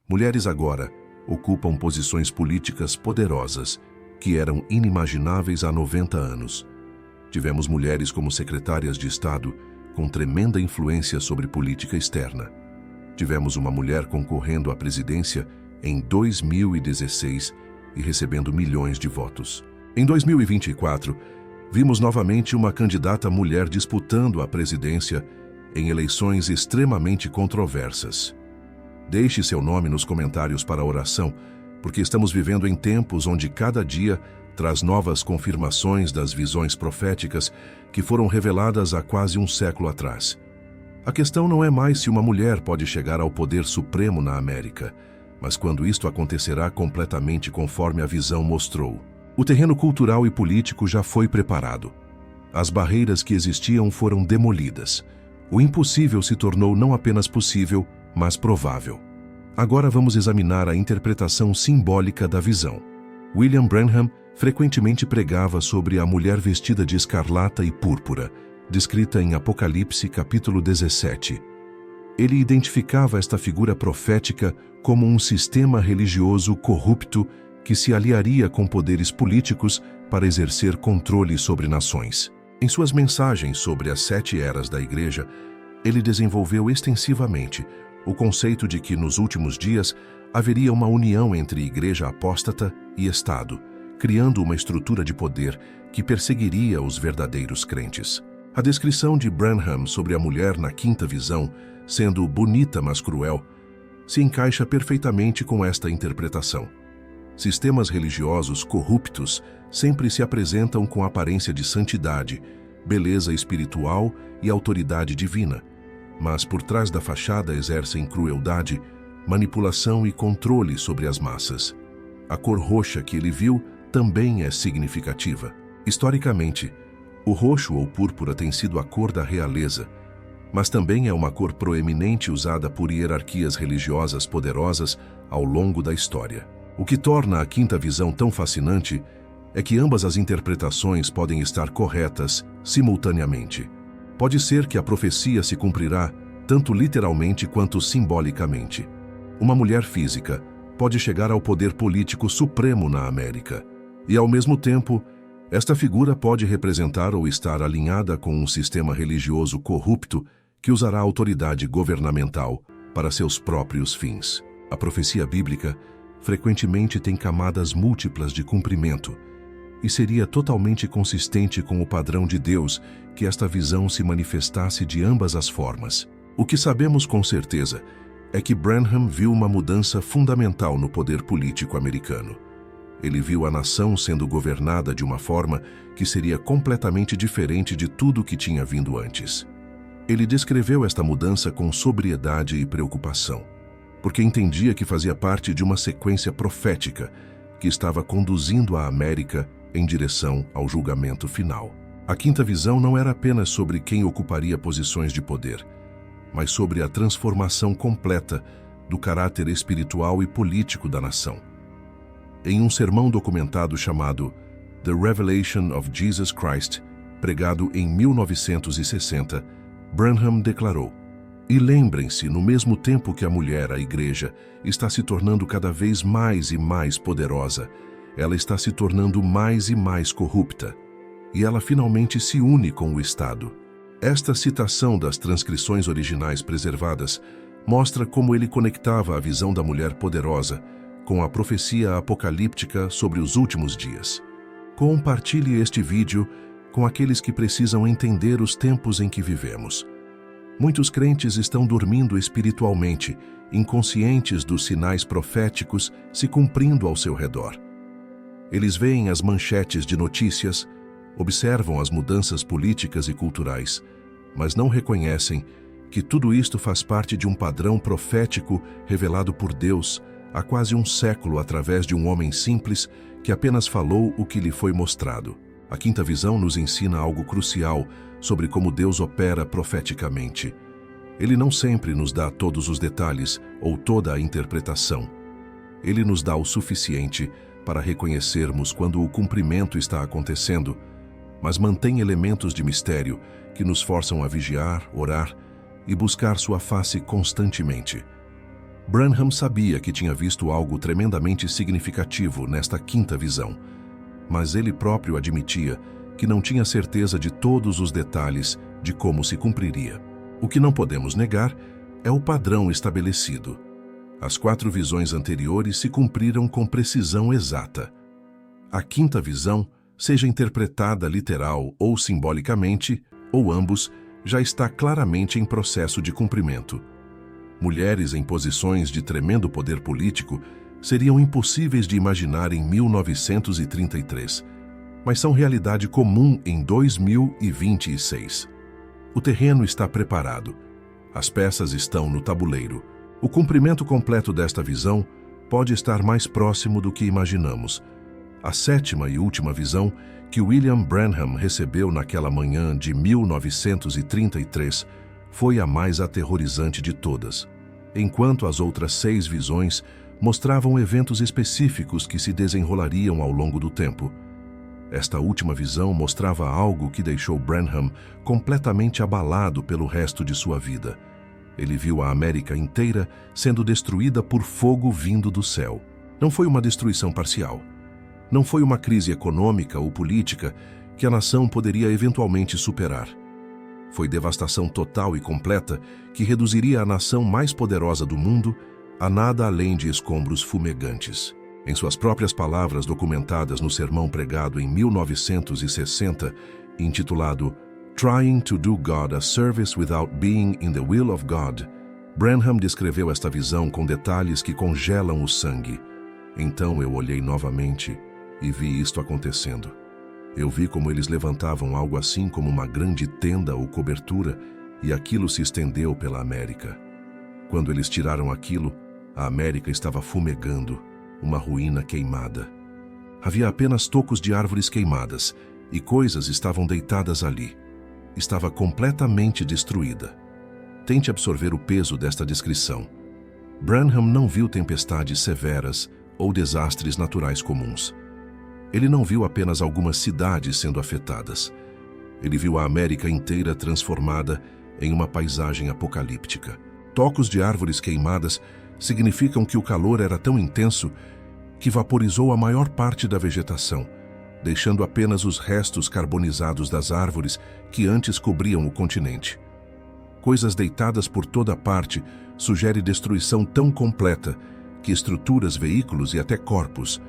Mulheres agora ocupam posições políticas poderosas que eram inimagináveis há 90 anos. Tivemos mulheres como secretárias de Estado com tremenda influência sobre política externa. Tivemos uma mulher concorrendo à presidência em 2016 e recebendo milhões de votos. Em 2024, vimos novamente uma candidata mulher disputando a presidência em eleições extremamente controversas. Deixe seu nome nos comentários para a oração, porque estamos vivendo em tempos onde cada dia traz novas confirmações das visões proféticas que foram reveladas há quase um século atrás. A questão não é mais se uma mulher pode chegar ao poder supremo na América, mas quando isto acontecerá completamente conforme a visão mostrou. O terreno cultural e político já foi preparado. As barreiras que existiam foram demolidas. O impossível se tornou não apenas possível, mas provável. Agora vamos examinar a interpretação simbólica da visão. William Branham frequentemente pregava sobre a mulher vestida de escarlata e púrpura, descrita em Apocalipse capítulo 17. Ele identificava esta figura profética como um sistema religioso corrupto que se aliaria com poderes políticos para exercer controle sobre nações. Em suas mensagens sobre as 7 eras da Igreja, ele desenvolveu extensivamente o conceito de que nos últimos dias haveria uma união entre Igreja apóstata e Estado, criando uma estrutura de poder que perseguiria os verdadeiros crentes. A descrição de Branham sobre a mulher na quinta visão, sendo bonita mas cruel, se encaixa perfeitamente com esta interpretação. Sistemas religiosos corruptos sempre se apresentam com aparência de santidade, beleza espiritual e autoridade divina, mas por trás da fachada exercem crueldade, manipulação e controle sobre as massas. A cor roxa que ele viu também é significativa. Historicamente, o roxo ou púrpura tem sido a cor da realeza, mas também é uma cor proeminente usada por hierarquias religiosas poderosas ao longo da história. O que torna a quinta visão tão fascinante é que ambas as interpretações podem estar corretas simultaneamente. Pode ser que a profecia se cumprirá tanto literalmente quanto simbolicamente. Uma mulher física pode chegar ao poder político supremo na América, e ao mesmo tempo, esta figura pode representar ou estar alinhada com um sistema religioso corrupto que usará a autoridade governamental para seus próprios fins. A profecia bíblica frequentemente tem camadas múltiplas de cumprimento, e seria totalmente consistente com o padrão de Deus que esta visão se manifestasse de ambas as formas. O que sabemos com certeza é que Branham viu uma mudança fundamental no poder político americano. Ele viu a nação sendo governada de uma forma que seria completamente diferente de tudo que tinha vindo antes. Ele descreveu esta mudança com sobriedade e preocupação, porque entendia que fazia parte de uma sequência profética que estava conduzindo a América em direção ao julgamento final. A quinta visão não era apenas sobre quem ocuparia posições de poder, mas sobre a transformação completa do caráter espiritual e político da nação. Em um sermão documentado chamado The Revelation of Jesus Christ, pregado em 1960, Branham declarou: "E lembrem-se, no mesmo tempo que a mulher, a igreja, está se tornando cada vez mais e mais poderosa, ela está se tornando mais e mais corrupta, e ela finalmente se une com o Estado." Esta citação das transcrições originais preservadas mostra como ele conectava a visão da mulher poderosa com a profecia apocalíptica sobre os últimos dias. Compartilhe este vídeo com aqueles que precisam entender os tempos em que vivemos. Muitos crentes estão dormindo espiritualmente, inconscientes dos sinais proféticos se cumprindo ao seu redor. Eles veem as manchetes de notícias, observam as mudanças políticas e culturais, mas não reconhecem que tudo isto faz parte de um padrão profético revelado por Deus há quase um século através de um homem simples que apenas falou o que lhe foi mostrado. A quinta visão nos ensina algo crucial sobre como Deus opera profeticamente. Ele não sempre nos dá todos os detalhes ou toda a interpretação. Ele nos dá o suficiente para reconhecermos quando o cumprimento está acontecendo, mas mantém elementos de mistério que nos forçam a vigiar, orar e buscar sua face constantemente. Branham sabia que tinha visto algo tremendamente significativo nesta quinta visão, mas ele próprio admitia que não tinha certeza de todos os detalhes de como se cumpriria. O que não podemos negar é o padrão estabelecido. As 4 visões anteriores se cumpriram com precisão exata. A quinta visão, seja interpretada literal ou simbolicamente, ou ambos, já está claramente em processo de cumprimento. Mulheres em posições de tremendo poder político seriam impossíveis de imaginar em 1933, mas são realidade comum em 2026. O terreno está preparado. As peças estão no tabuleiro. O cumprimento completo desta visão pode estar mais próximo do que imaginamos. A sétima e última visão que William Branham recebeu naquela manhã de 1933 foi a mais aterrorizante de todas, enquanto as outras 6 visões mostravam eventos específicos que se desenrolariam ao longo do tempo. Esta última visão mostrava algo que deixou Branham completamente abalado pelo resto de sua vida. Ele viu a América inteira sendo destruída por fogo vindo do céu. Não foi uma destruição parcial. Não foi uma crise econômica ou política que a nação poderia eventualmente superar. Foi devastação total e completa que reduziria a nação mais poderosa do mundo a nada além de escombros fumegantes. Em suas próprias palavras documentadas no sermão pregado em 1960, intitulado Trying to do God a Service Without Being in the Will of God, Branham descreveu esta visão com detalhes que congelam o sangue. Então eu olhei novamente e vi isto acontecendo. Eu vi como eles levantavam algo assim como uma grande tenda ou cobertura e aquilo se estendeu pela América. Quando eles tiraram aquilo, a América estava fumegando, uma ruína queimada. Havia apenas tocos de árvores queimadas e coisas estavam deitadas ali. Estava completamente destruída. Tente absorver o peso desta descrição. Branham não viu tempestades severas ou desastres naturais comuns. Ele não viu apenas algumas cidades sendo afetadas. Ele viu a América inteira transformada em uma paisagem apocalíptica. Tocos de árvores queimadas significam que o calor era tão intenso que vaporizou a maior parte da vegetação, deixando apenas os restos carbonizados das árvores que antes cobriam o continente. Coisas deitadas por toda parte sugere destruição tão completa que estruturas, veículos e até corpos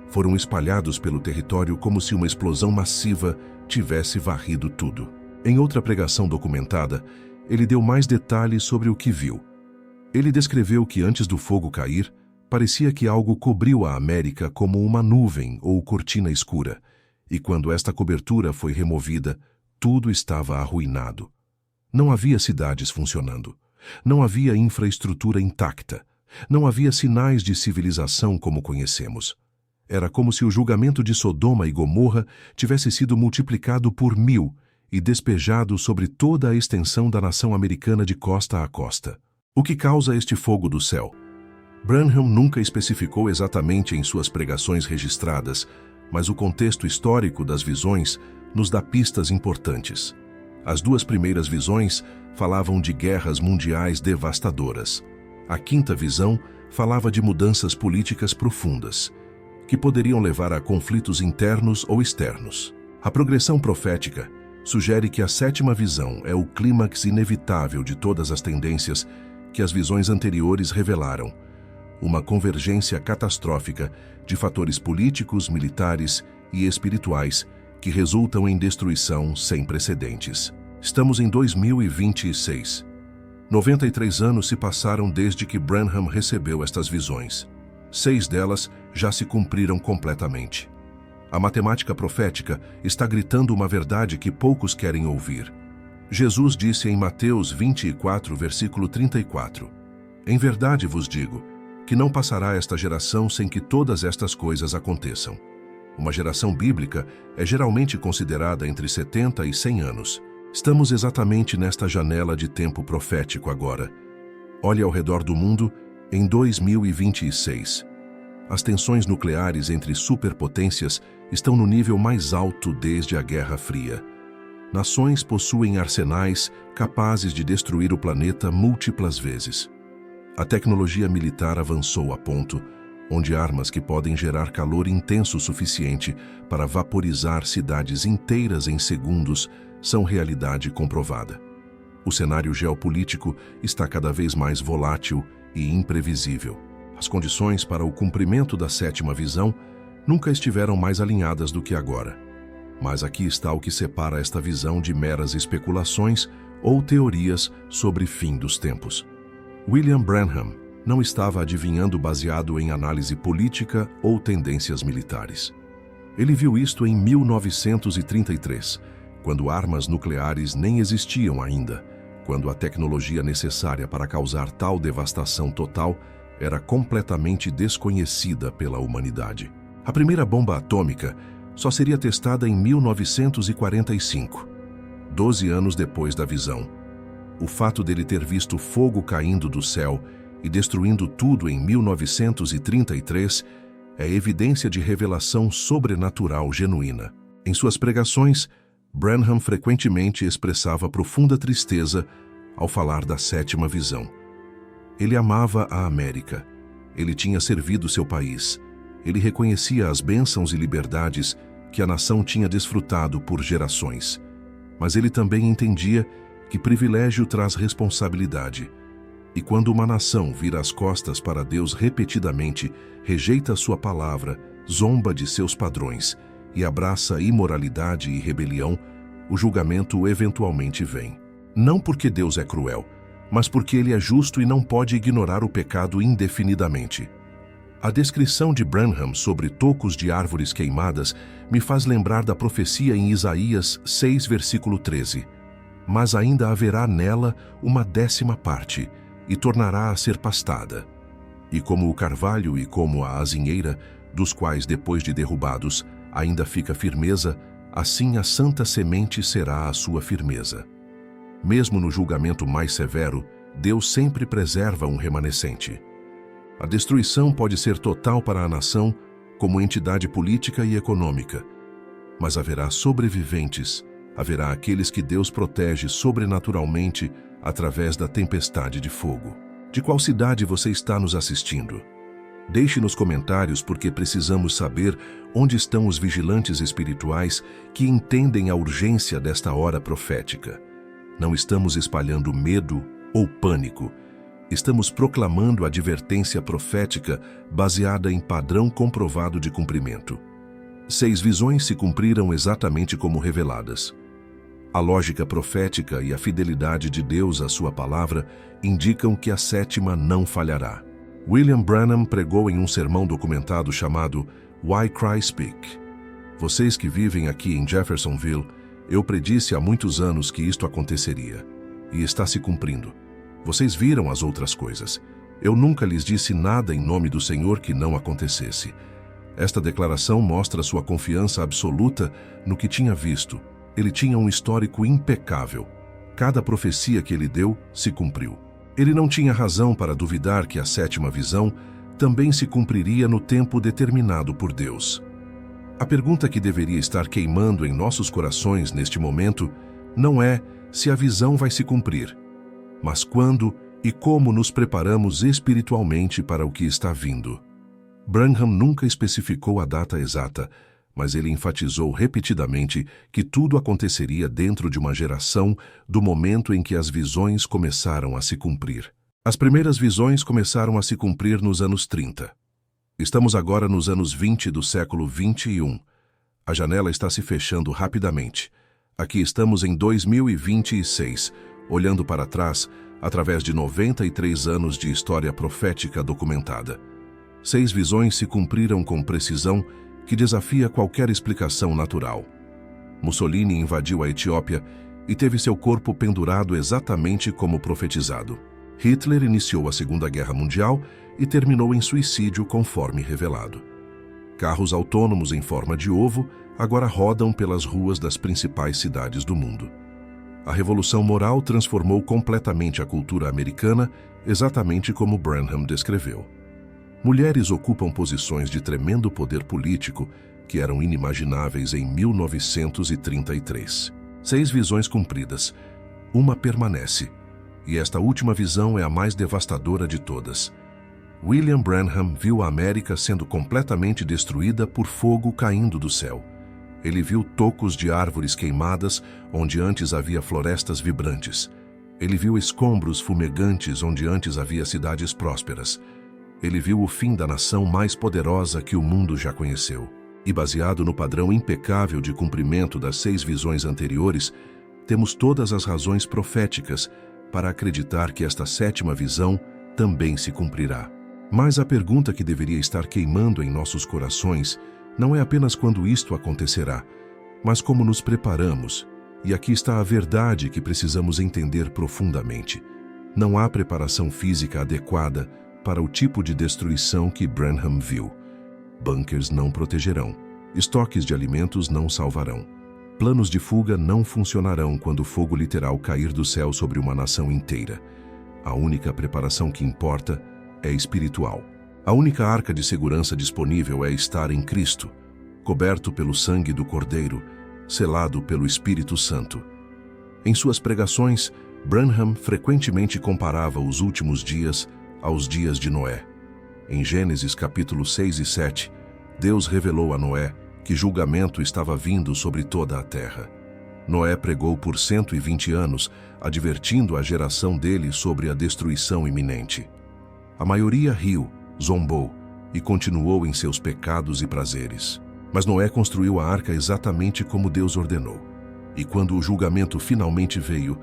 foram espalhados pelo território como se uma explosão massiva tivesse varrido tudo. Em outra pregação documentada, ele deu mais detalhes sobre o que viu. Ele descreveu que antes do fogo cair, parecia que algo cobriu a América como uma nuvem ou cortina escura, e quando esta cobertura foi removida, tudo estava arruinado. Não havia cidades funcionando. Não havia infraestrutura intacta. Não havia sinais de civilização como conhecemos. Era como se o julgamento de Sodoma e Gomorra tivesse sido multiplicado por 1000 e despejado sobre toda a extensão da nação americana de costa a costa. O que causa este fogo do céu? Branham nunca especificou exatamente em suas pregações registradas, mas o contexto histórico das visões nos dá pistas importantes. As 2 primeiras visões falavam de guerras mundiais devastadoras. A 5ª visão falava de mudanças políticas profundas, que poderiam levar a conflitos internos ou externos. A progressão profética sugere que a 7ª visão é o clímax inevitável de todas as tendências que as visões anteriores revelaram, uma convergência catastrófica de fatores políticos, militares e espirituais que resultam em destruição sem precedentes. Estamos em 2026. 93 anos se passaram desde que Branham recebeu estas visões. 6 delas já se cumpriram completamente. A matemática profética está gritando uma verdade que poucos querem ouvir. Jesus disse em Mateus 24, versículo 34, Em verdade vos digo, que não passará esta geração sem que todas estas coisas aconteçam. Uma geração bíblica é geralmente considerada entre 70 e 100 anos. Estamos exatamente nesta janela de tempo profético agora. Olhe ao redor do mundo em 2026. As tensões nucleares entre superpotências estão no nível mais alto desde a Guerra Fria. Nações possuem arsenais capazes de destruir o planeta múltiplas vezes. A tecnologia militar avançou a ponto onde armas que podem gerar calor intenso o suficiente para vaporizar cidades inteiras em segundos são realidade comprovada. O cenário geopolítico está cada vez mais volátil e imprevisível. As condições para o cumprimento da 7ª visão nunca estiveram mais alinhadas do que agora. Mas aqui está o que separa esta visão de meras especulações ou teorias sobre fim dos tempos. William Branham Não estava adivinhando baseado em análise política ou tendências militares. Ele viu isto em 1933, quando armas nucleares nem existiam ainda, quando a tecnologia necessária para causar tal devastação total era completamente desconhecida pela humanidade. A primeira bomba atômica só seria testada em 1945, 12 anos depois da visão. O fato dele ter visto fogo caindo do céu e destruindo tudo em 1933 é evidência de revelação sobrenatural genuína. Em suas pregações, Branham frequentemente expressava profunda tristeza ao falar da sétima visão. Ele amava a América. Ele tinha servido seu país. Ele reconhecia as bênçãos e liberdades que a nação tinha desfrutado por gerações. Mas ele também entendia que privilégio traz responsabilidade. E quando uma nação vira as costas para Deus repetidamente, rejeita sua palavra, zomba de seus padrões e abraça imoralidade e rebelião, o julgamento eventualmente vem. Não porque Deus é cruel, mas porque ele é justo e não pode ignorar o pecado indefinidamente. A descrição de Branham sobre tocos de árvores queimadas me faz lembrar da profecia em Isaías 6, versículo 13. Mas ainda haverá nela uma 10ª parte, e tornará a ser pastada. E como o carvalho e como a azinheira, dos quais depois de derrubados ainda fica firmeza, assim a santa semente será a sua firmeza. Mesmo no julgamento mais severo, Deus sempre preserva um remanescente. A destruição pode ser total para a nação, como entidade política e econômica, mas haverá sobreviventes, haverá aqueles que Deus protege sobrenaturalmente através da tempestade de fogo. De qual cidade você está nos assistindo? Deixe nos comentários porque precisamos saber onde estão os vigilantes espirituais que entendem a urgência desta hora profética. Não estamos espalhando medo ou pânico. Estamos proclamando a advertência profética baseada em padrão comprovado de cumprimento. 6 visões se cumpriram exatamente como reveladas. A lógica profética e a fidelidade de Deus à sua palavra indicam que a 7ª não falhará. William Branham pregou em um sermão documentado chamado Why Christ Speak. Vocês que vivem aqui em Jeffersonville, eu predisse há muitos anos que isto aconteceria. E está se cumprindo. Vocês viram as outras coisas. Eu nunca lhes disse nada em nome do Senhor que não acontecesse. Esta declaração mostra sua confiança absoluta no que tinha visto. Ele tinha um histórico impecável. Cada profecia que ele deu se cumpriu. Ele não tinha razão para duvidar que a 7ª visão também se cumpriria no tempo determinado por Deus. A pergunta que deveria estar queimando em nossos corações neste momento não é se a visão vai se cumprir, mas quando e como nos preparamos espiritualmente para o que está vindo. Branham nunca especificou a data exata, mas ele enfatizou repetidamente que tudo aconteceria dentro de uma geração do momento em que as visões começaram a se cumprir. As primeiras visões começaram a se cumprir nos anos 30. Estamos agora nos anos 20 do século 21. A janela está se fechando rapidamente. Aqui estamos em 2026, olhando para trás, através de 93 anos de história profética documentada. 6 visões se cumpriram com precisão que desafia qualquer explicação natural. Mussolini invadiu a Etiópia e teve seu corpo pendurado exatamente como profetizado. Hitler iniciou a Segunda Guerra Mundial e terminou em suicídio conforme revelado. Carros autônomos em forma de ovo agora rodam pelas ruas das principais cidades do mundo. A Revolução Moral transformou completamente a cultura americana, exatamente como Branham descreveu. Mulheres ocupam posições de tremendo poder político que eram inimagináveis em 1933. 6 visões cumpridas. Uma permanece, e esta última visão é a mais devastadora de todas. William Branham viu a América sendo completamente destruída por fogo caindo do céu. Ele viu tocos de árvores queimadas onde antes havia florestas vibrantes. Ele viu escombros fumegantes onde antes havia cidades prósperas. Ele viu o fim da nação mais poderosa que o mundo já conheceu. E baseado no padrão impecável de cumprimento das 6 visões anteriores, temos todas as razões proféticas para acreditar que esta 7ª visão também se cumprirá. Mas a pergunta que deveria estar queimando em nossos corações não é apenas quando isto acontecerá, mas como nos preparamos. E aqui está a verdade que precisamos entender profundamente. Não há preparação física adequada para o tipo de destruição que Branham viu. Bunkers não protegerão. Estoques de alimentos não salvarão. Planos de fuga não funcionarão quando o fogo literal cair do céu sobre uma nação inteira. A única preparação que importa é espiritual. A única arca de segurança disponível é estar em Cristo, coberto pelo sangue do Cordeiro, selado pelo Espírito Santo. Em suas pregações, Branham frequentemente comparava os últimos dias aos dias de Noé. Em Gênesis capítulos 6 e 7, Deus revelou a Noé que julgamento estava vindo sobre toda a terra. Noé pregou por 120 anos, advertindo a geração dele sobre a destruição iminente. A maioria riu, zombou e continuou em seus pecados e prazeres. Mas Noé construiu a arca exatamente como Deus ordenou. E quando o julgamento finalmente veio,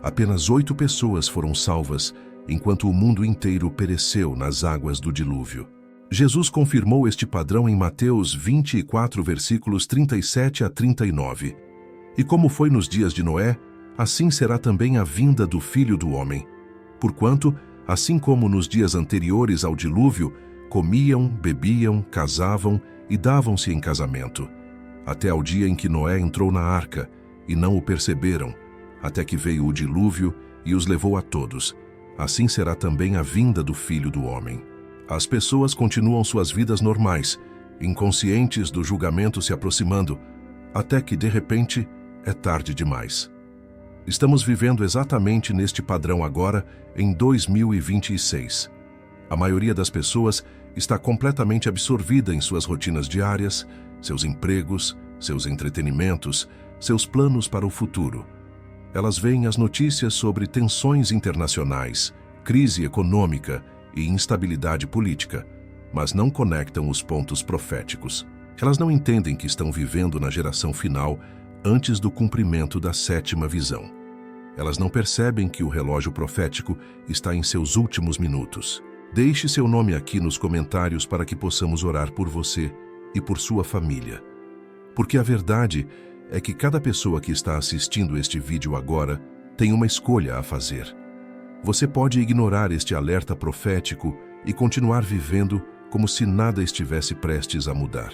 apenas 8 pessoas foram salvas, enquanto o mundo inteiro pereceu nas águas do dilúvio. Jesus confirmou este padrão em Mateus 24, versículos 37 a 39. E como foi nos dias de Noé, assim será também a vinda do Filho do Homem. Porquanto, assim como nos dias anteriores ao dilúvio, comiam, bebiam, casavam e davam-se em casamento, até ao dia em que Noé entrou na arca, e não o perceberam, até que veio o dilúvio e os levou a todos. Assim será também a vinda do Filho do Homem. As pessoas continuam suas vidas normais, inconscientes do julgamento se aproximando, até que, de repente, é tarde demais. Estamos vivendo exatamente neste padrão agora, em 2026. A maioria das pessoas está completamente absorvida em suas rotinas diárias, seus empregos, seus entretenimentos, seus planos para o futuro. Elas veem as notícias sobre tensões internacionais, crise econômica e instabilidade política, mas não conectam os pontos proféticos. Elas não entendem que estão vivendo na geração final antes do cumprimento da 7ª visão. Elas não percebem que o relógio profético está em seus últimos minutos. Deixe seu nome aqui nos comentários para que possamos orar por você e por sua família. Porque a verdade é que cada pessoa que está assistindo este vídeo agora tem uma escolha a fazer. Você pode ignorar este alerta profético e continuar vivendo como se nada estivesse prestes a mudar.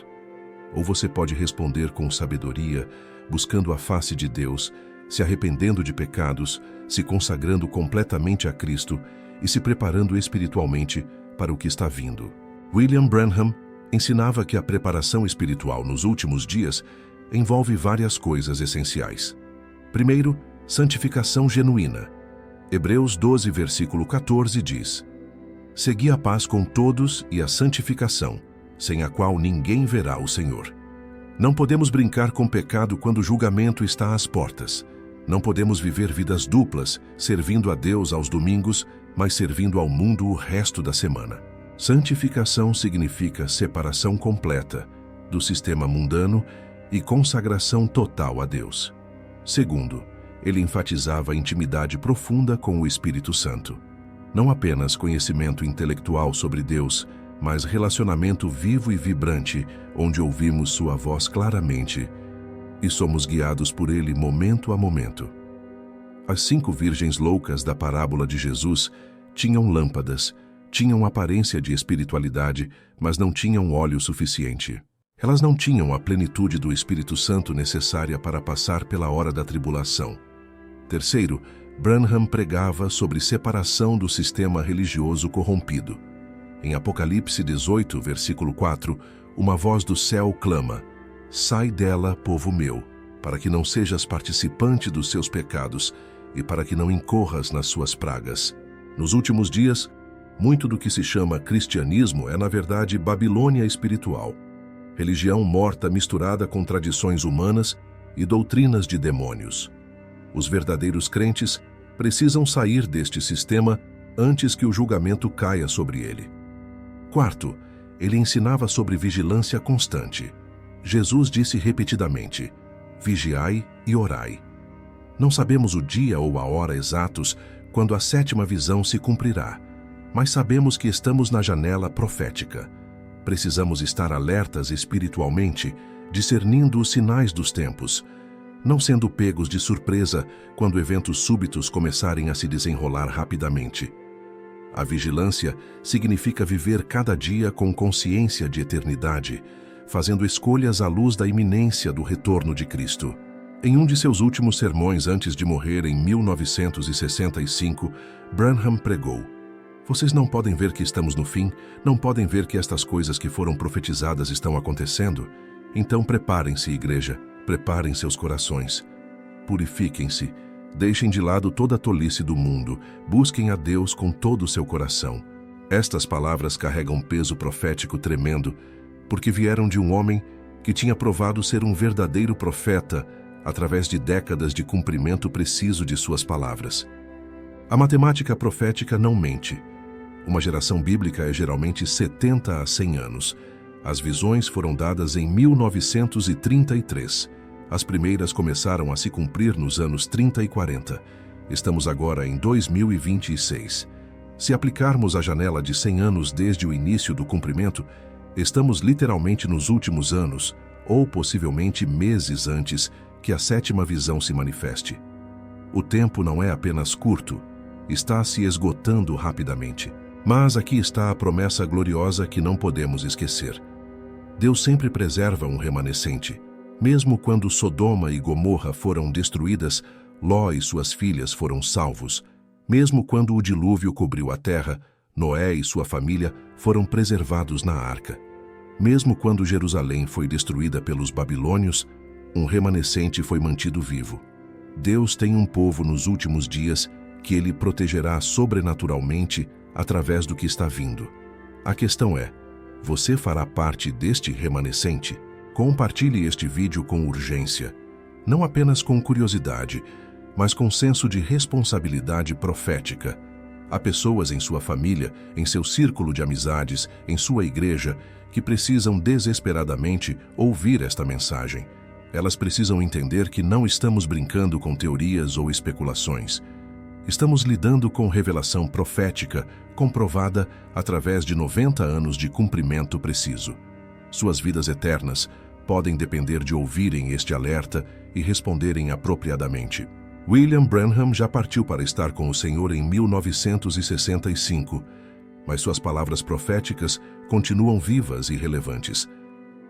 Ou você pode responder com sabedoria, buscando a face de Deus, se arrependendo de pecados, se consagrando completamente a Cristo e se preparando espiritualmente para o que está vindo. William Branham ensinava que a preparação espiritual nos últimos dias envolve várias coisas essenciais. Primeiro, santificação genuína. Hebreus 12, versículo 14 diz: Segui a paz com todos e a santificação, sem a qual ninguém verá o Senhor. Não podemos brincar com pecado quando o julgamento está às portas. Não podemos viver vidas duplas, servindo a Deus aos domingos, mas servindo ao mundo o resto da semana. Santificação significa separação completa do sistema mundano e consagração total a Deus. Segundo, ele enfatizava a intimidade profunda com o Espírito Santo. Não apenas conhecimento intelectual sobre Deus, mas relacionamento vivo e vibrante, onde ouvimos sua voz claramente e somos guiados por ele momento a momento. As 5 virgens loucas da parábola de Jesus tinham lâmpadas, tinham aparência de espiritualidade, mas não tinham óleo suficiente. Elas não tinham a plenitude do Espírito Santo necessária para passar pela hora da tribulação. Terceiro, Branham pregava sobre separação do sistema religioso corrompido. Em Apocalipse 18, versículo 4, uma voz do céu clama: Sai dela, povo meu, para que não sejas participante dos seus pecados e para que não incorras nas suas pragas. Nos últimos dias, muito do que se chama cristianismo é, na verdade, Babilônia espiritual. Religião morta misturada com tradições humanas e doutrinas de demônios. Os verdadeiros crentes precisam sair deste sistema antes que o julgamento caia sobre ele. Quarto, ele ensinava sobre vigilância constante. Jesus disse repetidamente: Vigiai e orai. Não sabemos o dia ou a hora exatos quando a 7ª visão se cumprirá, mas sabemos que estamos na janela profética. Precisamos estar alertas espiritualmente, discernindo os sinais dos tempos, não sendo pegos de surpresa quando eventos súbitos começarem a se desenrolar rapidamente. A vigilância significa viver cada dia com consciência de eternidade, fazendo escolhas à luz da iminência do retorno de Cristo. Em um de seus últimos sermões antes de morrer em 1965, Branham pregou: "Vocês não podem ver que estamos no fim? Não podem ver que estas coisas que foram profetizadas estão acontecendo? Então preparem-se, igreja, preparem seus corações. Purifiquem-se, deixem de lado toda a tolice do mundo, busquem a Deus com todo o seu coração." Estas palavras carregam um peso profético tremendo, porque vieram de um homem que tinha provado ser um verdadeiro profeta através de décadas de cumprimento preciso de suas palavras. A matemática profética não mente. Uma geração bíblica é geralmente 70 a 100 anos. As visões foram dadas em 1933. As primeiras começaram a se cumprir nos anos 30 e 40. Estamos agora em 2026. Se aplicarmos a janela de 100 anos desde o início do cumprimento, estamos literalmente nos últimos anos, ou possivelmente meses antes que a sétima visão se manifeste. O tempo não é apenas curto, está se esgotando rapidamente. Mas aqui está a promessa gloriosa que não podemos esquecer. Deus sempre preserva um remanescente. Mesmo quando Sodoma e Gomorra foram destruídas, Ló e suas filhas foram salvos. Mesmo quando o dilúvio cobriu a terra, Noé e sua família foram preservados na arca. Mesmo quando Jerusalém foi destruída pelos babilônios, um remanescente foi mantido vivo. Deus tem um povo nos últimos dias que Ele protegerá sobrenaturalmente através do que está vindo. A questão é: você fará parte deste remanescente? Compartilhe este vídeo com urgência, não apenas com curiosidade, mas com senso de responsabilidade profética. Há pessoas em sua família, em seu círculo de amizades, em sua igreja, que precisam desesperadamente ouvir esta mensagem. Elas precisam entender que não estamos brincando com teorias ou especulações. Estamos lidando com revelação profética, comprovada através de 90 anos de cumprimento preciso. Suas vidas eternas podem depender de ouvirem este alerta e responderem apropriadamente. William Branham já partiu para estar com o Senhor em 1965, mas suas palavras proféticas continuam vivas e relevantes.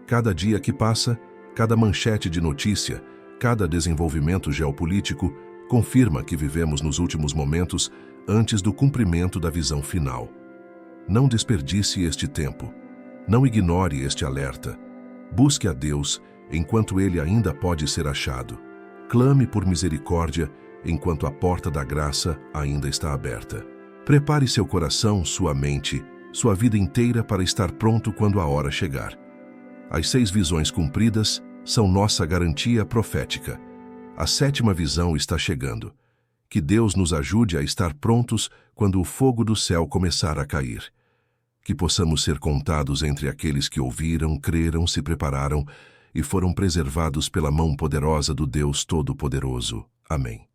Cada dia que passa, cada manchete de notícia, cada desenvolvimento geopolítico confirma que vivemos nos últimos momentos antes do cumprimento da visão final. Não desperdice este tempo. Não ignore este alerta. Busque a Deus enquanto Ele ainda pode ser achado. Clame por misericórdia enquanto a porta da graça ainda está aberta. Prepare seu coração, sua mente, sua vida inteira para estar pronto quando a hora chegar. As 6 visões cumpridas são nossa garantia profética. A 7ª visão está chegando. Que Deus nos ajude a estar prontos quando o fogo do céu começar a cair. Que possamos ser contados entre aqueles que ouviram, creram, se prepararam e foram preservados pela mão poderosa do Deus Todo-Poderoso. Amém.